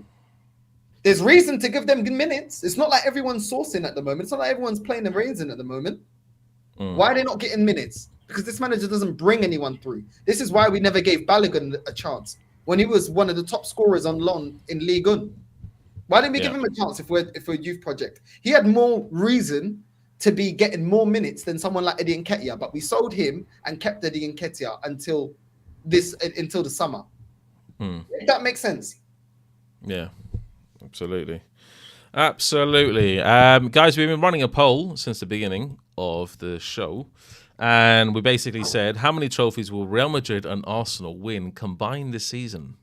There's reason to give them minutes. It's not like everyone's sourcing at the moment. It's not like everyone's playing the reins in at the moment. Why are they not getting minutes? Because this manager doesn't bring anyone through. This is why we never gave Balogun a chance when he was one of the top scorers on loan in Ligue 1. Why didn't we give him a chance if we're a youth project? He had more reason to be getting more minutes than someone like Eddie Nketiah, but we sold him and kept Eddie Nketiah until the summer. If that makes sense. Yeah, absolutely. Guys, we've been running a poll since the beginning of the show. And we basically said, how many trophies will Real Madrid and Arsenal win combined this season?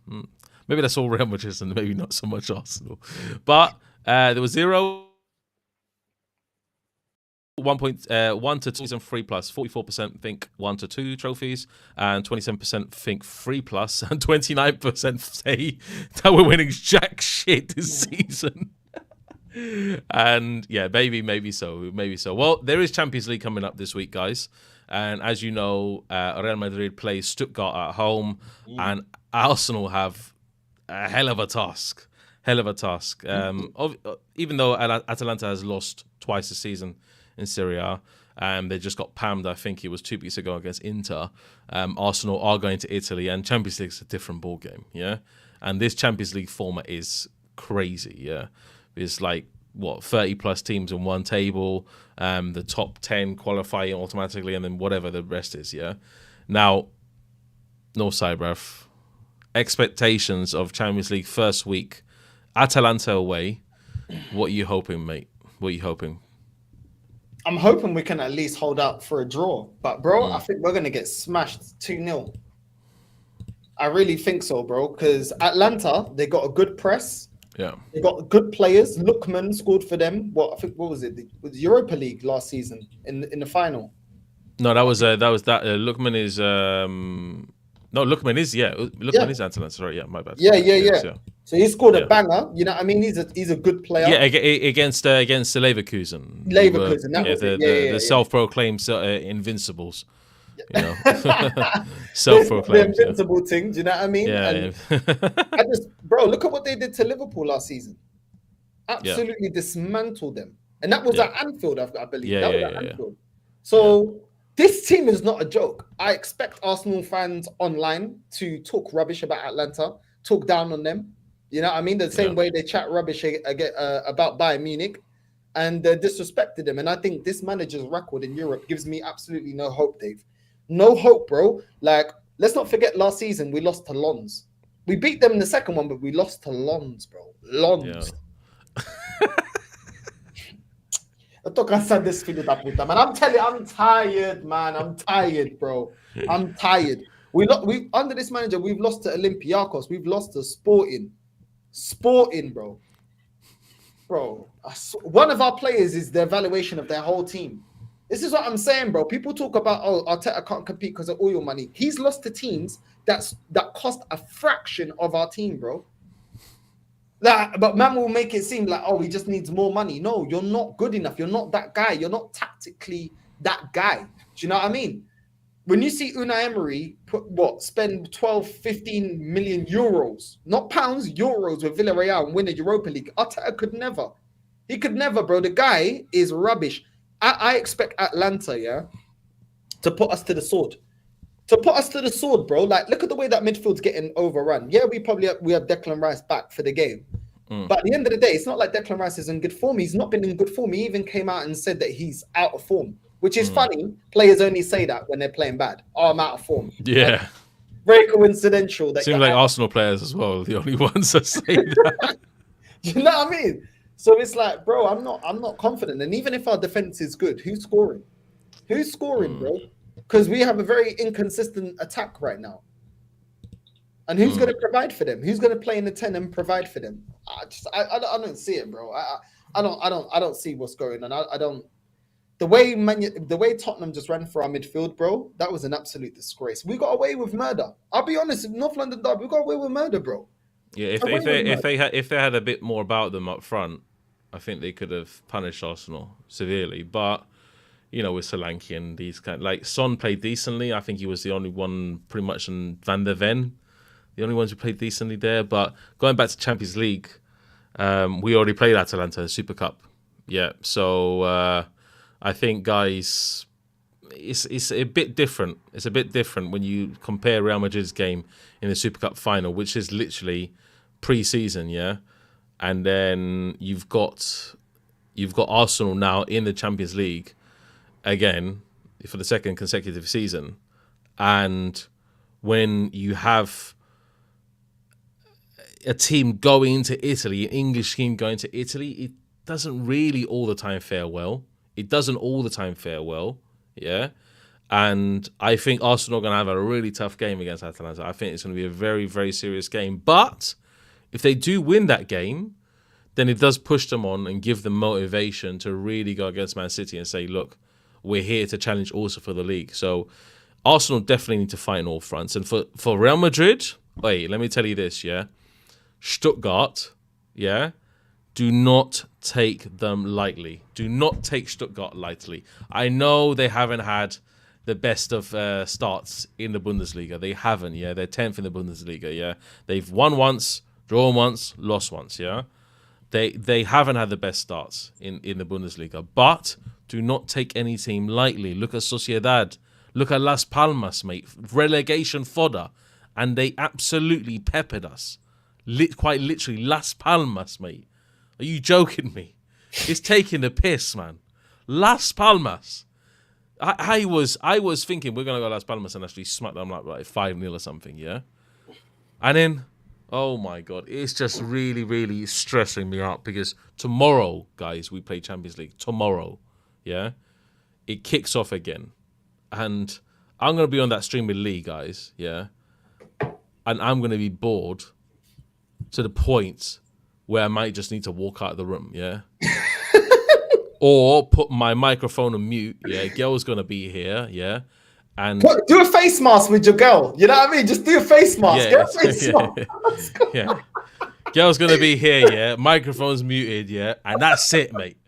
Maybe that's all Real Madrid and maybe not so much Arsenal. But there was 0, 1 to 2 and 3 plus. 44% think 1 to 2 trophies, and 27% think 3 plus, and 29% say that we're winning jack shit this season. And yeah, maybe so. Well, there is Champions League coming up this week, guys. And as you know, Real Madrid plays Stuttgart at home, and Arsenal have a hell of a task. Even though Atalanta has lost twice this season, in Serie A. They just got pammed, I think it was 2 weeks ago against Inter. Arsenal are going to Italy, and Champions League is a different ballgame, yeah? And this Champions League format is crazy, yeah? It's like, 30-plus teams in one table, the top 10 qualifying automatically, and then whatever the rest is, yeah? Now, Northside, bruv. Expectations of Champions League first week. Atalanta away. What are you hoping, mate? What are you hoping? I'm hoping we can at least hold out for a draw. But, bro, I think we're going to get smashed 2-0. I really think so, bro, because Atlanta, they got a good press. Yeah. They got good players. Lookman scored for them. What was it? It was Europa League last season in the final. No, that was that. Lookman is Lookman is Lookman is Atalanta. Sorry, my bad. Yeah. So he scored a banger. You know what I mean? He's a good player. Yeah, against the Leverkusen. The self-proclaimed Invincibles. You know, self-proclaimed. The invincible thing. Do you know what I mean? Yeah. Bro, look at what they did to Liverpool last season. Absolutely dismantled them, and that was at Anfield, I believe. Anfield. So. This team is not a joke. I expect Arsenal fans online to talk rubbish about Atlanta, talk down on them. You know what I mean? The same way they chat rubbish about Bayern Munich, and disrespected them. And I think this manager's record in Europe gives me absolutely no hope, Dave. No hope, bro. Like, let's not forget last season we lost to Lons. We beat them in the second one, but we lost to Lons, bro. Lons. Yeah. I'm telling you, I'm tired, man. I'm tired, bro. I'm tired. We under this manager, we've lost to Olympiacos. We've lost to Sporting, bro. One of our players is the evaluation of their whole team. This is what I'm saying, bro. People talk about, Arteta can't compete because of oil money. He's lost to teams that cost a fraction of our team, bro. But man will make it seem like, he just needs more money. No, you're not good enough. You're not that guy. You're not tactically that guy. Do you know what I mean? When you see Unai Emery spend 12, 15 million euros, not pounds, euros with Villarreal and win a Europa League, Arteta could never. He could never, bro. The guy is rubbish. I expect Atlanta, to put us to the sword. Bro. Like, look at the way that midfield's getting overrun. Yeah, we have Declan Rice back for the game. But at the end of the day, it's not like Declan Rice is in good form. He's not been in good form. He even came out and said that he's out of form, which is funny. Players only say that when they're playing bad. I'm out of form. Yeah. Like, very coincidental. That seems like Arsenal players as well, the only ones that say that. Do you know what I mean? So it's like, bro, I'm not confident. And even if our defense is good, who's scoring? Bro? Because we have a very inconsistent attack right now. And who's going to provide for them? Who's going to play in the 10 and provide for them? I don't see it, bro. I don't see what's going on. I don't. The way Tottenham just ran for our midfield, bro, that was an absolute disgrace. We got away with murder. I'll be honest, North London derby, we got away with murder, bro. Yeah, if they had a bit more about them up front, I think they could have punished Arsenal severely. But with Solanke and these like Son played decently. I think he was the only one pretty much, and Van der Ven, the only ones who played decently there. But going back to Champions League, we already played Atalanta Super Cup. Yeah, so I think, guys, it's a bit different. It's a bit different when you compare Real Madrid's game in the Super Cup final, which is literally pre-season, yeah, and then you've got Arsenal now in the Champions League again for the second consecutive season, and when you have a team going to Italy, an English team going to Italy, it doesn't really all the time fare well. Yeah. And I think Arsenal are going to have a really tough game against Atalanta. I think it's going to be a very, very serious game. But if they do win that game, then it does push them on and give them motivation to really go against Man City and say, look, we're here to challenge also for the league. So Arsenal definitely need to fight on all fronts. And for Real Madrid, wait, let me tell you this, yeah? Stuttgart, yeah? Do not take them lightly. Do not take Stuttgart lightly. I know they haven't had the best of starts in the Bundesliga. They haven't, yeah? They're 10th in the Bundesliga, yeah? They've won once, drawn once, lost once, yeah? They haven't had the best starts in the Bundesliga. But Do not take any team lightly. Look at Sociedad. Look at Las Palmas, mate. Relegation fodder. And they absolutely peppered us. Quite literally, Las Palmas, mate. Are you joking me? It's taking the piss, man. Las Palmas. I was thinking we're going to go Las Palmas and actually smack them like 5-0 or something, yeah? And then, oh my God, it's just really, really stressing me out because tomorrow, guys, we play Champions League. Tomorrow, yeah? It kicks off again. And I'm going to be on that stream with Lee, guys, yeah? And I'm going to be bored to the point where I might just need to walk out of the room, yeah? Or put my microphone on mute, yeah? Girl's going to be here, yeah? And do a face mask with your girl. You know what I mean? Just do a face mask. Yeah. Girl's going to be here, yeah? Microphone's muted, yeah? And that's it, mate.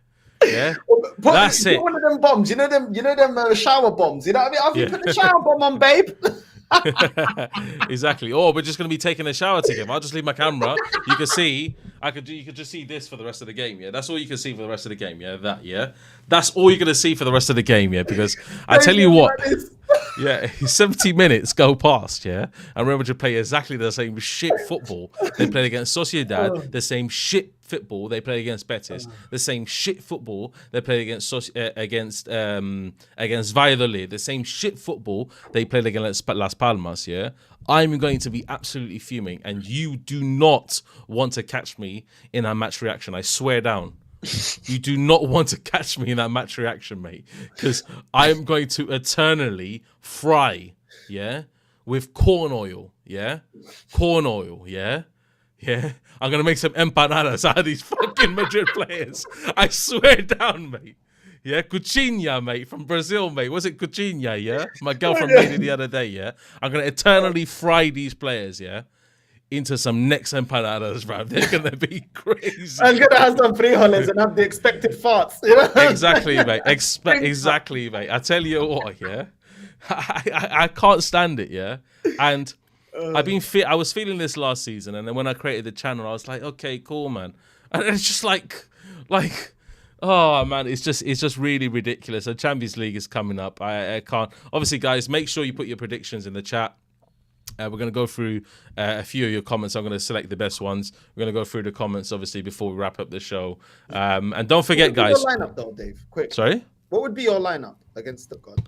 Yeah, that's it. One of them bombs, you know them shower bombs. You know what I mean? I've put the shower bomb on, babe. Exactly. Or we're just going to be taking a shower together. I'll just leave my camera. You can see. You could just see this for the rest of the game. Yeah, that's all you can see for the rest of the game. Yeah, that's all you're going to see for the rest of the game. Yeah, because I tell you what. Yeah, 70 minutes go past, yeah? And remember to play exactly the same shit football they played against Sociedad, the same shit football they played against Betis, the same shit football they played against Valladolid, the same shit football they played against Las Palmas, yeah? I'm going to be absolutely fuming, and you do not want to catch me in a match reaction, I swear down. You do not want to catch me in that match reaction, mate, because I am going to eternally fry, yeah, with corn oil, yeah, I'm going to make some empanadas out of these fucking Madrid players. I swear down, mate. Yeah, Cucina, mate, from Brazil, mate. Was it Cucina, yeah? My girlfriend made it the other day, yeah? I'm going to eternally fry these players, yeah? Into some next empanadas, bro. They're going to be crazy. I'm going to have some frijoles and have the expected farts. You know? Exactly, mate. Exactly, mate. I tell you what, yeah. I can't stand it, yeah. And I was feeling this last season, and then when I created the channel, I was like, okay, cool, man. And it's just like, oh man, it's just really ridiculous. The Champions League is coming up. I can't. Obviously, guys, make sure you put your predictions in the chat. We're going to go through a few of your comments. I'm going to select the best ones. We're going to go through the comments, obviously, before we wrap up the show. And don't forget, guys. What would be your lineup, though, Dave? Quick. Sorry? What would be your lineup against Stuttgart?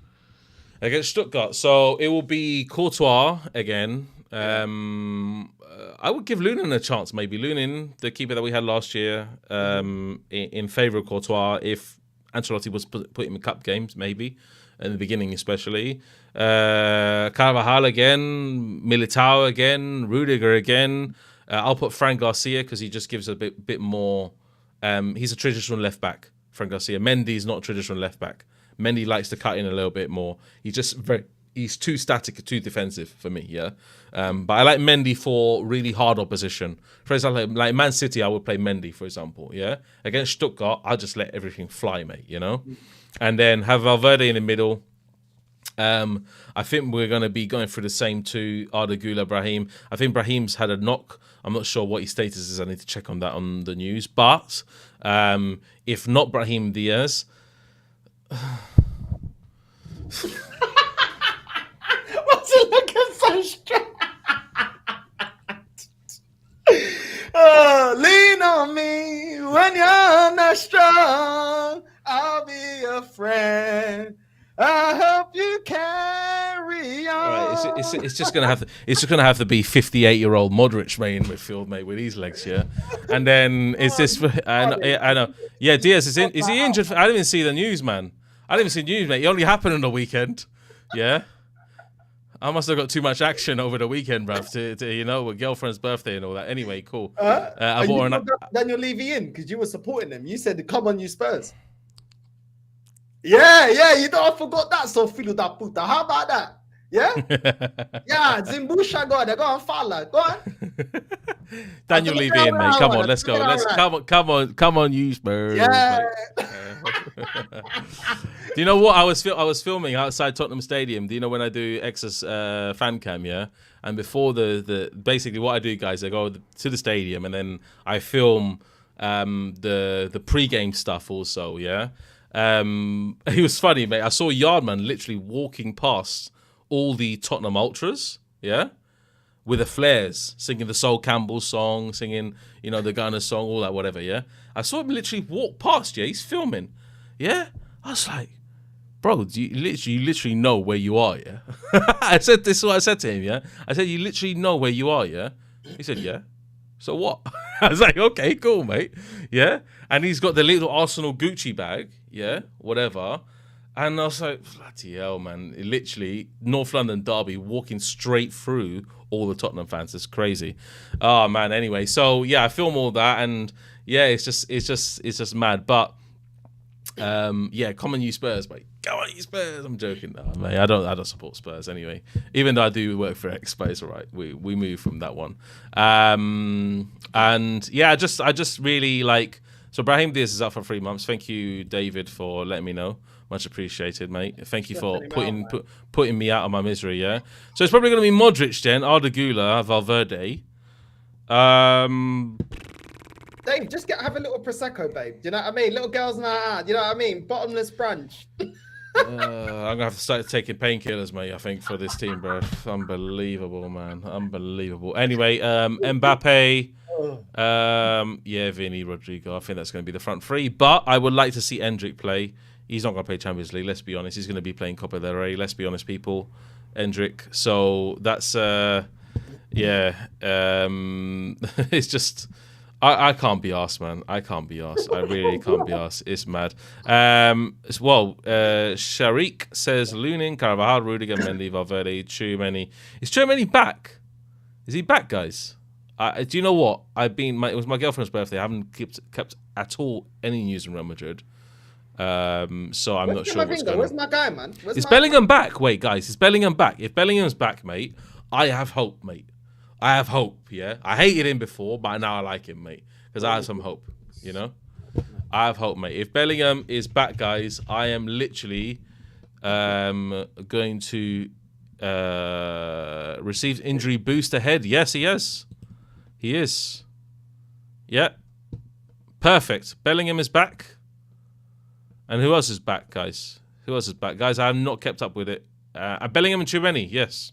Against Stuttgart. So it will be Courtois again. I would give Lunin a chance, maybe. Lunin, the keeper that we had last year, in favour of Courtois, if Ancelotti was put him in cup games, maybe. In the beginning, especially. Carvajal again, Militao again, Rudiger again. I'll put Fran Garcia because he just gives a bit more. He's a traditional left back, Fran Garcia. Mendy's not a traditional left back. Mendy likes to cut in a little bit more. He's too static, too defensive for me, yeah. But I like Mendy for really hard opposition. For example, like Man City, I would play Mendy, for example, yeah. Against Stuttgart, I'll just let everything fly, mate, you know. And then have Valverde in the middle. I think we're going to be going through the same two, Arda Güler, Brahim. I think Brahim's had a knock. I'm not sure what his status is. I need to check on that on the news. But if not Brahim Diaz... What's it looking so strong? Oh, lean on me when you're not strong. I'll be a friend. I hope you carry on. Right, it's just gonna have to be 58-year-old Modric, mate, in midfield, mate, with these legs, yeah. And then is this? I know. Yeah, Diaz is in. Is he injured? I didn't even see the news, man. I didn't even see the news, mate. It only happened on the weekend. Yeah. I must have got too much action over the weekend, bruv, to with girlfriend's birthday and all that. Anyway, cool. Then you'll leave you in because you were supporting them. You said, "Come on, you Spurs." Yeah, you know I forgot that. So filo da puta. How about that? Yeah, yeah. Zimbusha, go on, Fala, go on. Daniel, leave in, mate. Come on, let's go. Come on, you Spurs. Yeah. Do you know what I was filming outside Tottenham Stadium? Do you know when I do X's fan cam? Yeah, and before the basically what I do, guys, I go to the stadium and then I film the pre-game stuff also. Yeah. He was funny, mate. I saw Yardman literally walking past all the Tottenham ultras, yeah, with the flares, singing the Sol Campbell song, singing, the Gunner song, all that, whatever, yeah. I saw him literally walk past, yeah. He's filming, yeah. I was like, bro, you literally know where you are, yeah. This is what I said to him, yeah. I said, you literally know where you are, yeah. He said, yeah. So what? I was like, okay, cool, mate, yeah. And he's got the little Arsenal Gucci bag, yeah, whatever. And I was like, bloody hell, man. Literally, North London derby, walking straight through all the Tottenham fans. It's crazy. Oh, man, anyway. So, yeah, I film all that. And, yeah, it's just mad. But, yeah, come on, you Spurs, mate. Go on, you Spurs. I'm joking. No, mate, I don't support Spurs anyway. Even though I do work for X, but it's all right. We move from that one. And, yeah, I just really like... So, Brahim Diaz is out for 3 months. Thank you, David, for letting me know. Much appreciated, mate. Thank you for putting me out of my misery, yeah? So it's probably going to be Modric then, Arda Güler, Valverde. Dave, just have a little Prosecco, babe. Do you know what I mean? Little girls night out. Do you know what I mean? Bottomless brunch. I'm going to have to start taking painkillers, mate, I think, for this team, bro. Unbelievable, man. Unbelievable. Anyway, Mbappe... yeah, Vinny, Rodrigo. I think that's going to be the front three. But I would like to see Endrick play. He's not going to play Champions League, let's be honest. He's going to be playing Copa del Rey, let's be honest, people. Endrick. So that's, yeah. It's just, I can't be arsed, man. I can't be arsed. I really can't be arsed. It's mad. Sharik says, Lunin, Carvajal, Rudiger, Mendy, Valverde, Tchouameni. Is Tchouameni back? Is he back, guys? Do you know what? It was my girlfriend's birthday. I haven't kept at all any news in Real Madrid. So I'm not sure what's going on. Where's my guy, man? Is Bellingham back? Wait, guys, is Bellingham back? If Bellingham's back, mate, I have hope, mate. I have hope, yeah? I hated him before, but now I like him, mate, because I have some hope, I have hope, mate. If Bellingham is back, guys, I am literally going to receive injury boost ahead. Yes, he is. He is. Yeah. Perfect. Bellingham is back. And who else is back, guys? Who else is back? Guys, I have not kept up with it. Bellingham and Tchouameni, yes.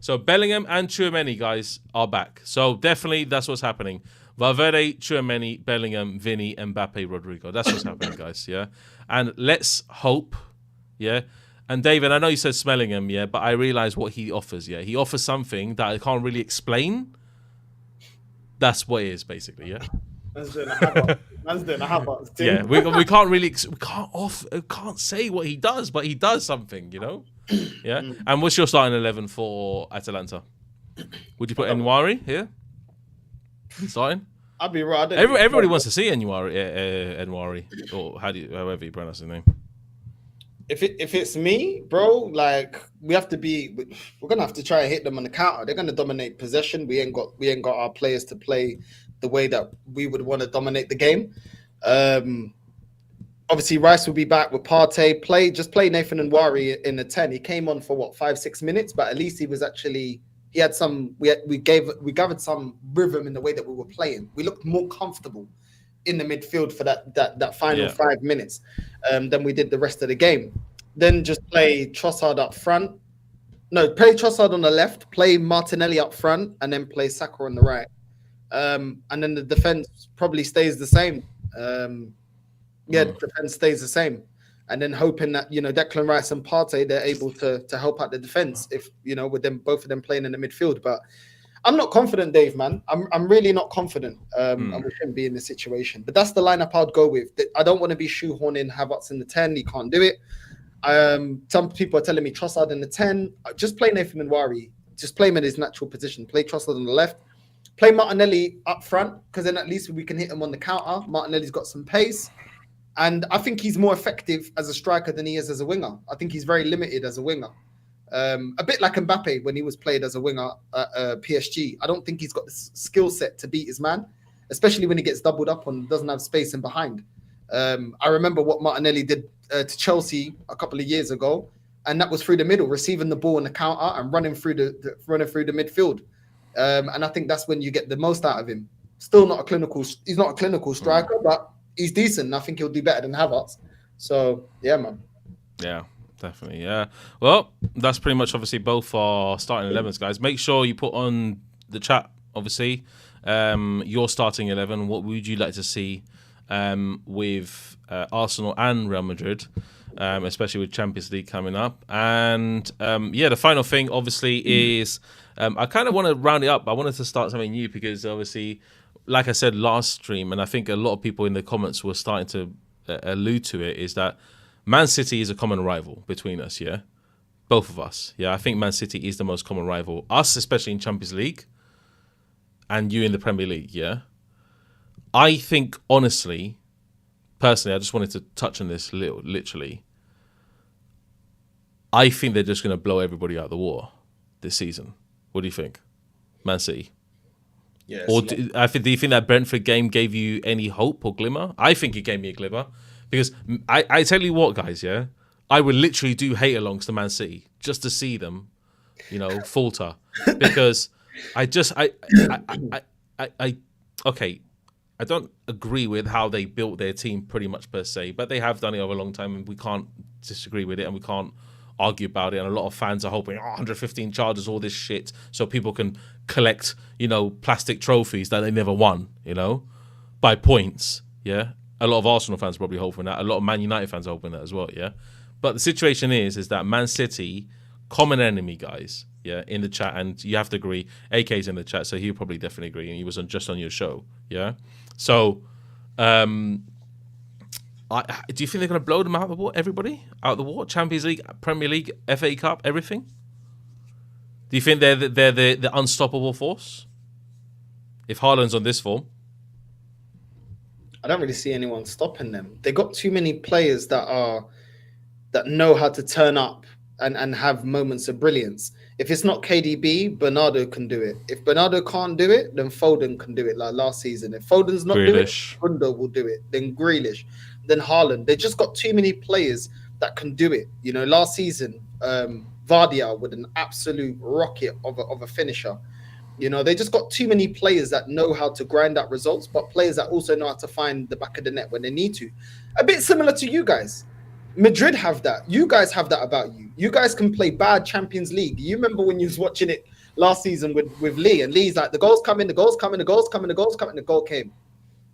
So Bellingham and Tchouameni, guys, are back. So definitely that's what's happening. Valverde, Tchouameni, Bellingham, Vinny, Mbappe, Rodrigo. That's what's happening, guys, yeah? And let's hope, yeah? And David, I know you said Smellingham, yeah, but I realise what he offers, yeah? He offers something that I can't really explain. That's what it is, basically, yeah? Man's doing a Havertz. Yeah, we can't say what he does, but he does something, Yeah. And what's your starting 11 for Atalanta? Would you put Enwari here? Starting? I'd be right. Everybody wants to see Enwari, or however you pronounce his name. If it's me, bro, like we're gonna have to try and hit them on the counter. They're gonna dominate possession. We ain't got our players to play the way that we would want to dominate the game. Obviously Rice will be back with Partey. Play Nathan Enwari in the 10. He came on for 5-6 minutes, but at least we gathered some rhythm in the way that we were playing. We looked more comfortable in the midfield for that final 5 minutes than we did the rest of the game. Then just play Trossard up front. No, play Trossard on the left, play Martinelli up front, and then play Saka on the right. And then the defense probably stays the same. The defense stays the same. And then hoping that, Declan Rice and Partey, they're able to help out the defense if, with them, both of them playing in the midfield. But I'm not confident, Dave, man. I'm really not confident. And we shouldn't be in this situation. But that's the lineup I'd go with. I don't want to be shoehorning Havertz in the 10. He can't do it. Some people are telling me Trossard in the 10. Just play Nathan Enwari. Just play him in his natural position. Play Trossard on the left. Play Martinelli up front, because then at least we can hit him on the counter. Martinelli's got some pace. And I think he's more effective as a striker than he is as a winger. I think he's very limited as a winger. A bit like Mbappe when he was played as a winger at PSG. I don't think he's got the skill set to beat his man, especially when he gets doubled up on, doesn't have space in behind. I remember what Martinelli did to Chelsea a couple of years ago, and that was through the middle, receiving the ball in the counter and running through the midfield. And I think that's when you get the most out of him. Still not he's not a clinical striker, but he's decent. I think he'll do better than Havertz. So yeah, man. Yeah, definitely. Yeah. Well, that's pretty much obviously both our starting 11s, guys. Make sure you put on the chat, obviously, your starting 11. What would you like to see with Arsenal and Real Madrid, especially with Champions League coming up? And the final thing, obviously, is I kind of want to round it up. I wanted to start something new because, obviously, like I said last stream, and I think a lot of people in the comments were starting to allude to it, is that Man City is a common rival between us, yeah? Both of us. Yeah, I think Man City is the most common rival. Us, especially in Champions League, and you in the Premier League, yeah? I think, honestly, personally, I just wanted to touch on this literally. I think they're just going to blow everybody out of the water this season. What do you think? Man City? Yeah. Or do you think that Brentford game gave you any hope or glimmer? I think it gave me a glimmer. Because I tell you what, guys, yeah, I would literally do hate-alongs to Man City just to see them, falter. Because I don't agree with how they built their team pretty much per se, but they have done it over a long time, and we can't disagree with it, and we can't argue about it. And a lot of fans are hoping 115 charges, all this shit, so people can collect, plastic trophies that they never won, by points, yeah. A lot of Arsenal fans are probably hoping that. A lot of Man United fans are hoping that as well, yeah? But the situation is that Man City, common enemy, guys, yeah, in the chat, and you have to agree, AK's in the chat, so he'll probably definitely agree, and he was just on your show, yeah? So, do you think they're going to blow them out of the water, everybody? Out of the water? Champions League, Premier League, FA Cup, everything? Do you think they're the unstoppable force? If Haaland's on this form? I don't really see anyone stopping them. They got too many players that know how to turn up and have moments of brilliance. If it's not KDB, Bernardo can do it. If Bernardo can't do it, then Foden can do it like last season. If Foden's not doing it, Bruno will do it. Then Grealish, then Haaland. They just got too many players that can do it. Last season, Vardy with an absolute rocket of a finisher. They just got too many players that know how to grind out results, but players that also know how to find the back of the net when they need to. A bit similar to you guys. Madrid have that. You guys have that about you. You guys can play bad Champions League. You remember when you was watching it last season with Lee, and Lee's like, the goals come in, the goals come in, the goals come in, the goals come in, the goal came.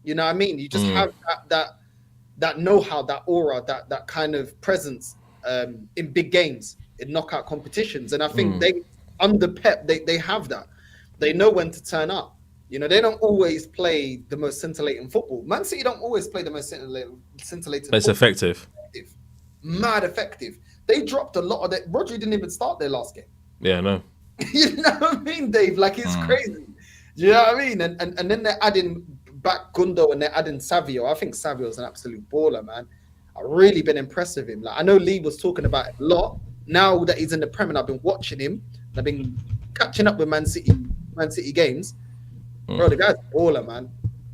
You know what I mean? You just have that know-how, that aura, that kind of presence in big games, in knockout competitions. And I think they, under Pep, they have that. They know when to turn up. They don't always play the most scintillating football. Man City don't always play the most scintillating but it's football. Effective. Mad effective. They dropped a lot of that. Rodri didn't even start their last game. Yeah, no. You know what I mean, Dave? Like, it's crazy. You know what I mean? And then they're adding back Gundo and they're adding Savio. I think Savio's an absolute baller, man. I've really been impressed with him. Like, I know Lee was talking about it a lot. Now that he's in the Premier, I've been watching him. I've been catching up with Man City games. Bro, the guy's a baller, man.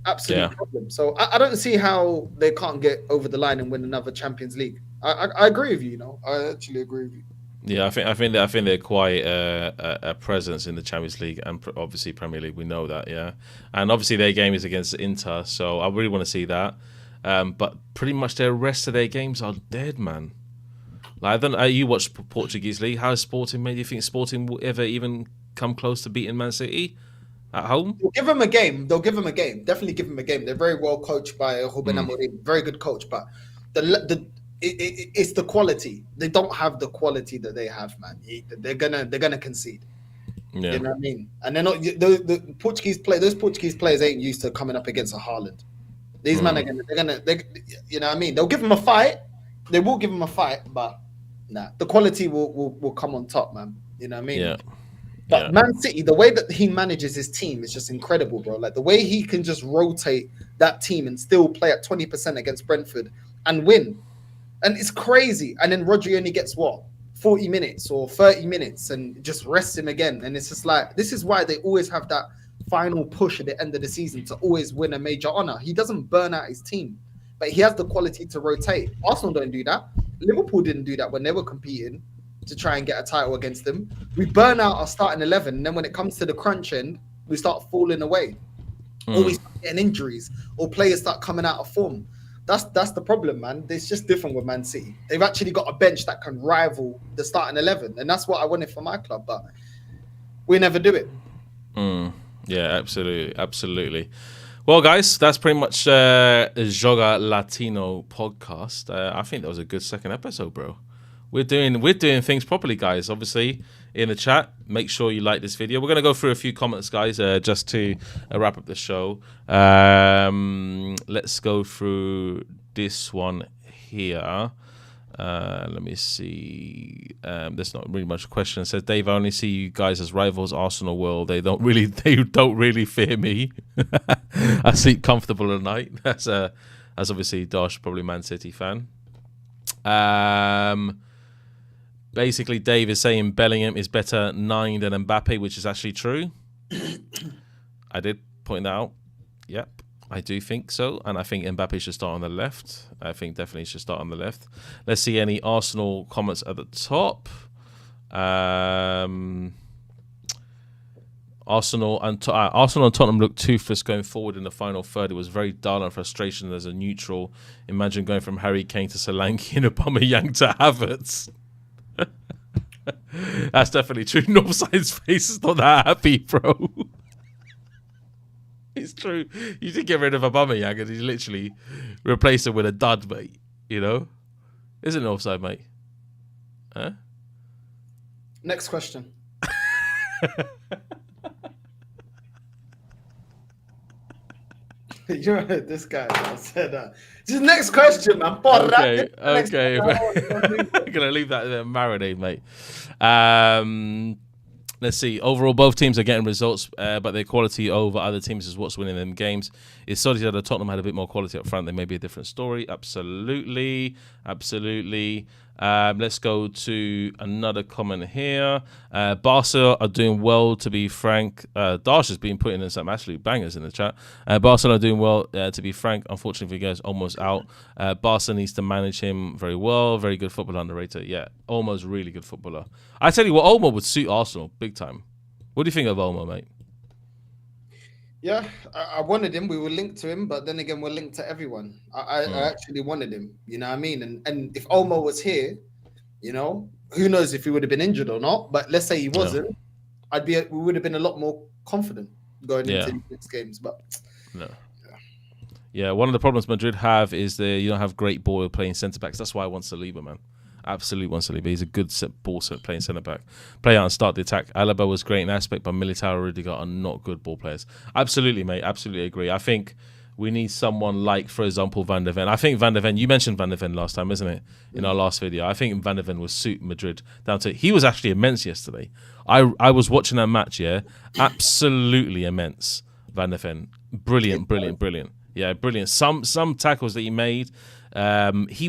Absolute problem. So I don't see how they can't get over the line and win another Champions League. I agree with you, I actually agree with you. Yeah, I think they're quite a presence in the Champions League and obviously Premier League. We know that, yeah. And obviously their game is against Inter, so I really want to see that. But pretty much the rest of their games are dead, man. Like, I don't know, you watch Portuguese league. How is Sporting made? Do you think Sporting will ever even come close to beating Man City at home? They'll give them a game. Definitely give them a game. They're very well coached by Ruben Amorim. Very good coach, but it's the quality. They don't have the quality that they have, man. They're gonna concede. Yeah. You know what I mean? And they're not the Portuguese those Portuguese players ain't used to coming up against a Haaland. These men are gonna you know what I mean? They'll give them a fight. They will give them a fight, but the quality will come on top, man. You know what I mean? Yeah. But Man City, the way that he manages his team is just incredible, bro. Like, the way he can just rotate that team and still play at 20% against Brentford and win. And it's crazy. And then Rodri only gets 40 minutes or 30 minutes and just rests him again. And it's just like, this is why they always have that final push at the end of the season to always win a major honor. He doesn't burn out his team, but he has the quality to rotate. Arsenal don't do that. Liverpool didn't do that when they were competing to try and get a title against them. We burn out our starting 11, and then when it comes to the crunch end, we start falling away. Or we start getting injuries, or players start coming out of form. That's the problem, man. It's just different with Man City. They've actually got a bench that can rival the starting 11, and that's what I wanted for my club, but we never do it. Yeah, absolutely. Well, guys, that's pretty much Joga Latino podcast. I think that was a good second episode, bro. We're doing things properly, guys. Obviously, in the chat, make sure you like this video. We're going to go through a few comments, guys, just to wrap up the show. Let's go through this one here. Let me see. There's not really much question. It says, Dave, I only see you guys as rivals. Arsenal will. They don't really fear me. I sleep comfortable at night. That's obviously Dosh, probably Man City fan. Basically, Dave is saying Bellingham is better 9 than Mbappe, which is actually true. I did point that out. Yep, I do think so. And I think Mbappe should start on the left. I think definitely should start on the left. Let's see any Arsenal comments at the top. Arsenal and Tottenham looked toothless going forward in the final third. It was very dull and frustration as a neutral. Imagine going from Harry Kane to Solanke and Aubameyang to Havertz. That's definitely true. Northside's face is not that happy, bro. It's true. You did get rid of Aubameyang and you literally replaced him with a dud, mate. You know? Isn't it offside, mate? Huh? Next question. You heard this guy said that. Just next question, man. Okay. I'm gonna leave that there, marinade, mate. Let's see. Overall, both teams are getting results, but their quality over other teams is what's winning them games. It's solid that Tottenham had a bit more quality up front. There may be a different story. Absolutely. Let's go to another comment here. Barca are doing well, to be frank. Dash has been putting in some absolute bangers in the chat. Barca are doing well, to be frank. Unfortunately, Vigue's almost out. Barca needs to manage him very well. Very good footballer, underrated. Yeah, almost really good footballer. I tell you what, Olmo would suit Arsenal big time. What do you think of Olmo, mate? Yeah, I wanted him. We were linked to him, but then again, we're linked to everyone. I actually wanted him. You know what I mean? And if Olmo was here, you know, who knows if he would have been injured or not? But let's say he wasn't, we would have been a lot more confident going into these games. But one of the problems Madrid have is you don't have great ball playing centre backs. That's why I want Saliba, man. Absolutely wants to leave. He's a good ball playing centre back. Play out and start the attack. Alaba was great in aspect, but Militao and Rudiger are not good ball players. Absolutely, mate. Absolutely agree. I think we need someone like, for example, Van der Ven. I think Van der Ven, you mentioned Van der Ven last time, isn't it? In our last video. I think Van der Ven will suit Madrid down to. He was actually immense yesterday. I was watching that match, yeah. Absolutely immense. Van der Ven. Brilliant. Yeah, brilliant. Some tackles that he made, he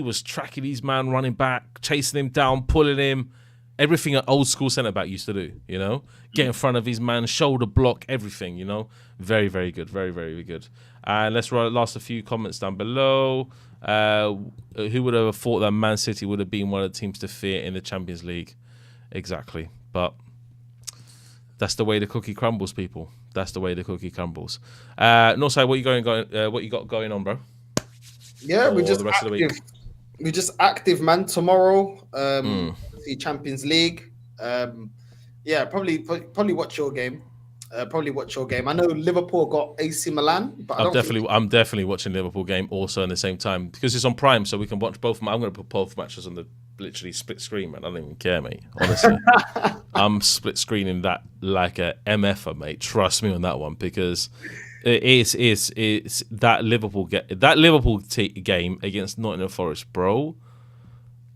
was tracking his man running back, chasing him down, pulling him. Everything an old school centre back used to do, you know? Get in front of his man, shoulder block, everything, you know? Very, very good. Very, very good. And let's last a few comments down below. Who would have thought that Man City would have been one of the teams to fear in the Champions League? Exactly. But that's the way the cookie crumbles, people. That's the way the cookie crumbles. Northside, what you got going on, bro? Yeah, we're just active. We're just active, man. Tomorrow, the Champions League. Probably watch your game. I know Liverpool got AC Milan, but I'm definitely watching Liverpool game also in the same time because it's on Prime, so we can watch both. I'm going to put both matches on the literally split screen, man. I don't even care, mate. Honestly, I'm split screening that like a MFer, mate. Trust me on that one because. It's that Liverpool game against Nottingham Forest, bro.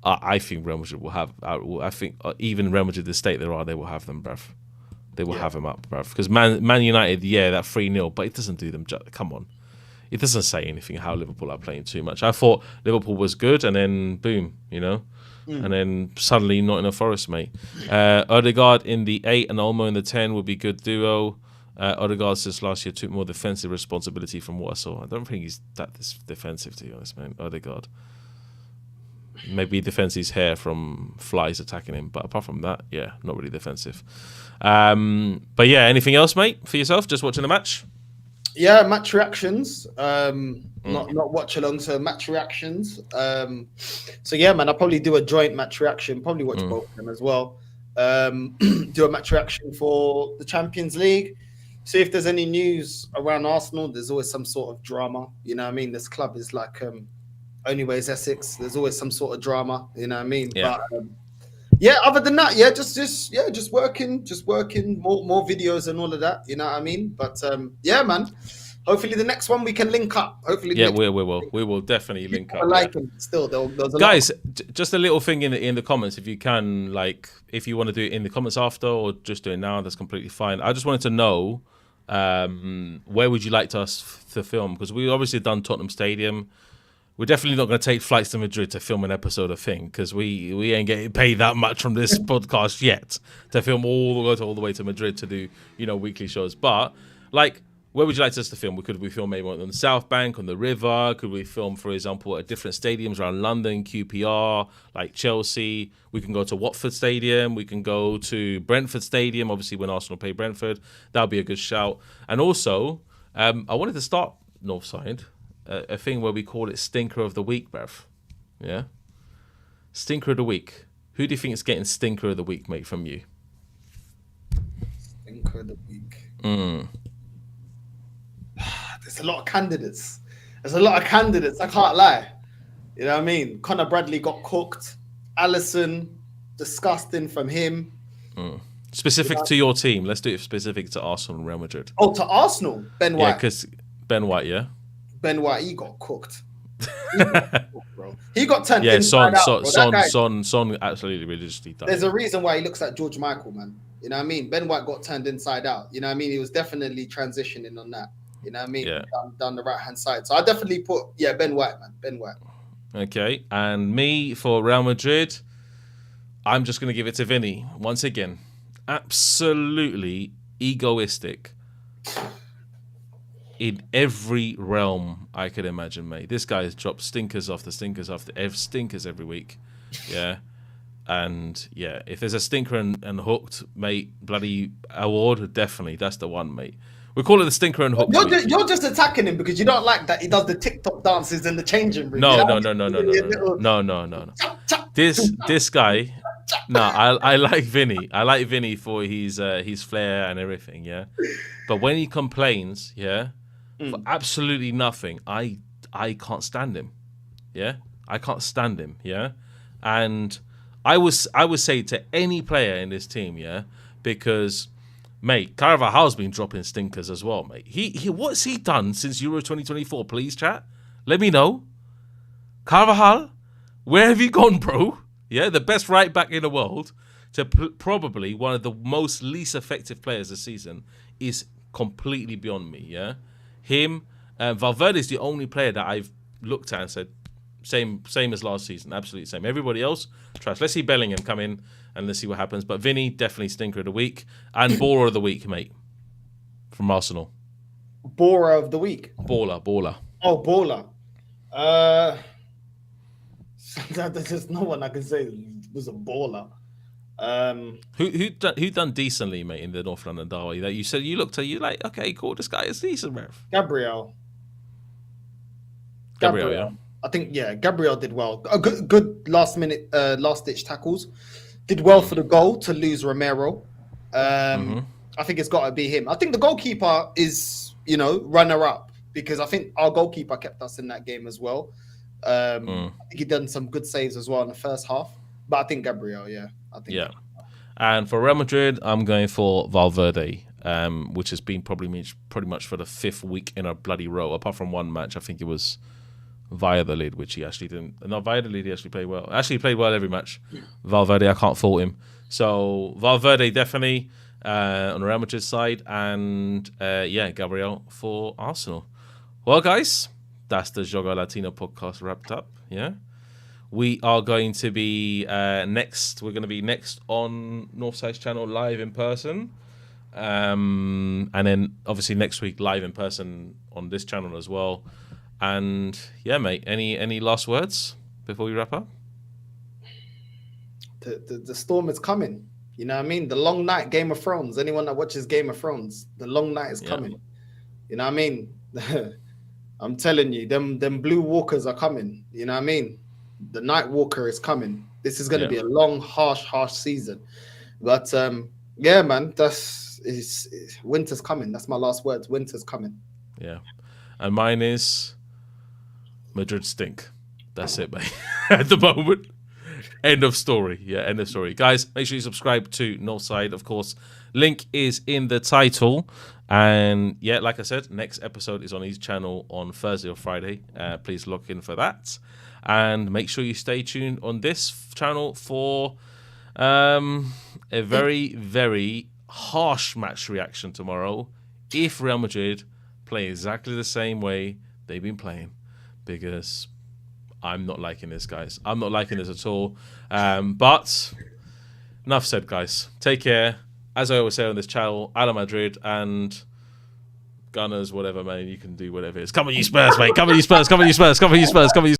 I think Real Madrid will have. I think even Real Madrid, the state they will have them, bruv. They will have them up, bruv. Because Man United, that 3-0, but it doesn't do them. Come on, it doesn't say anything how Liverpool are playing too much. I thought Liverpool was good, and then boom, you know. And then suddenly Nottingham Forest, mate. Odegaard in the 8 and Olmo in the 10 would be good duo. Odegaard since last year took more defensive responsibility from what I saw. I don't think he's that defensive, to be honest, man. Odegaard. Maybe he defends his hair from flies attacking him, but apart from that, yeah, not really defensive. But yeah, anything else, mate, for yourself? Just watching the match? Yeah, match reactions. Not watch along, so match reactions. So yeah, man, I'll probably do a joint match reaction. Probably watch both of them as well. Do a match reaction for the Champions League. See if there's any news around Arsenal. There's always some sort of drama. You know what I mean? This club is like only ways Essex. There's always some sort of drama. You know what I mean? Yeah. But yeah, other than that, yeah, just working, more videos and all of that. You know what I mean? But yeah, man. Hopefully the next one we can link up. Hopefully, Yeah, we will definitely link up. I like him still. There's a Guys, just a little thing in the comments, if you can, like, if you want to do it in the comments after or just do it now, that's completely fine. I just wanted to know where would you like us to film, because we obviously done Tottenham Stadium. We're definitely not going to take flights to Madrid to film an episode of Thing, because we ain't getting paid that much from this podcast yet to film all the way to Madrid to do, you know, weekly shows. But like, where would you like us to film? Could we film maybe on the South Bank, on the river? Could we film, for example, at different stadiums around London, QPR, like Chelsea? We can go to Watford Stadium. We can go to Brentford Stadium, obviously when Arsenal play Brentford. That would be a good shout. And also, I wanted to start Northside, a thing where we call it Stinker of the Week, bruv. Yeah? Stinker of the Week. Who do you think is getting Stinker of the Week, mate, from you? Stinker of the Week. There's a lot of candidates. I can't lie. You know what I mean? Conor Bradley got cooked. Alisson, disgusting from him. Specific to your team. Let's do it specific to Arsenal and Real Madrid. Oh, to Arsenal? Ben White. Yeah, because Ben White, yeah? Ben White, he got cooked. He got turned inside Son absolutely religiously done. There's a reason why he looks like George Michael, man. You know what I mean? Ben White got turned inside out. You know what I mean? He was definitely transitioning on that. You know what I mean? Yeah. Down the right-hand side. So I definitely put, Ben White, man. Ben White. Okay. And me for Real Madrid, I'm just going to give it to Vinny. Once again, absolutely egoistic in every realm I could imagine, mate. This guy has dropped stinkers after stinkers every week. Yeah. And yeah, if there's a stinker and hooked, mate, bloody award, definitely. That's the one, mate. We call it the stinker and hook. You're just attacking him because you don't like that he does the TikTok dances in the changing room. No. This guy. No, I like Vinny. I like Vinny for his flair and everything. Yeah, but when he complains, yeah, for absolutely nothing, I can't stand him. Yeah, I can't stand him. Yeah, and I would say to any player in this team, yeah, because, mate, Carvajal's been dropping stinkers as well, mate. He what's he done since Euro 2024? Please, chat. Let me know. Carvajal, where have you gone, bro? Yeah, the best right back in the world to probably one of the most least effective players this season is completely beyond me. Yeah, him, Valverde is the only player that I've looked at and said same as last season, absolutely same. Everybody else, trash. Let's see Bellingham come in and let's see what happens. But Vinny, definitely stinker of the week and baller of the week, mate, from Arsenal. Baller of the week. Baller. Oh, baller. There's no one I can say was a baller. Who done decently, mate, in the North London derby? That you said you looked at, you like, okay, cool, this guy is decent, Rev. Gabriel, yeah. I think Gabriel did well. A good last ditch tackles. Did well for the goal to lose Romero. I think it's got to be him. I think the goalkeeper is, runner up because I think our goalkeeper kept us in that game as well. I think he done some good saves as well in the first half. But I think Gabriel, yeah. And for Real Madrid, I'm going for Valverde, which has been pretty much for the 5th week in a bloody row. Apart from one match, I think it was Valladolid, which he actually didn't. No, Valladolid he actually played well. Actually played well every match. Valverde, I can't fault him. So Valverde definitely on the Real Madrid side, and Gabriel for Arsenal. Well, guys, that's the Joga Latino podcast wrapped up. Yeah, we are going to be next. We're going to be next on Northside's channel live in person, and then obviously next week live in person on this channel as well. And yeah, mate, any last words before we wrap up? The storm is coming. You know what I mean? The long night, Game of Thrones. Anyone that watches Game of Thrones, the long night is coming. You know what I mean? I'm telling you, them blue walkers are coming. You know what I mean? The night walker is coming. This is going to be a long, harsh season. But yeah, man, winter's coming. That's my last words. Winter's coming. Yeah. And mine is Madrid stink. That's it, mate. At the moment. End of story. Yeah, end of story. Guys, make sure you subscribe to Northside, of course. Link is in the title. And yeah, like I said, next episode is on his channel on Thursday or Friday. Please look in for that. And make sure you stay tuned on this channel for a very, very harsh match reaction tomorrow if Real Madrid play exactly the same way they've been playing. Because I'm not liking this, guys. I'm not liking this at all. But enough said, guys. Take care. As I always say on this channel, Ala Madrid and Gunners, whatever, man. You can do whatever it is. Come on, you Spurs, mate. Come on, you Spurs. Come on, you Spurs. Come on, you Spurs. Come on, you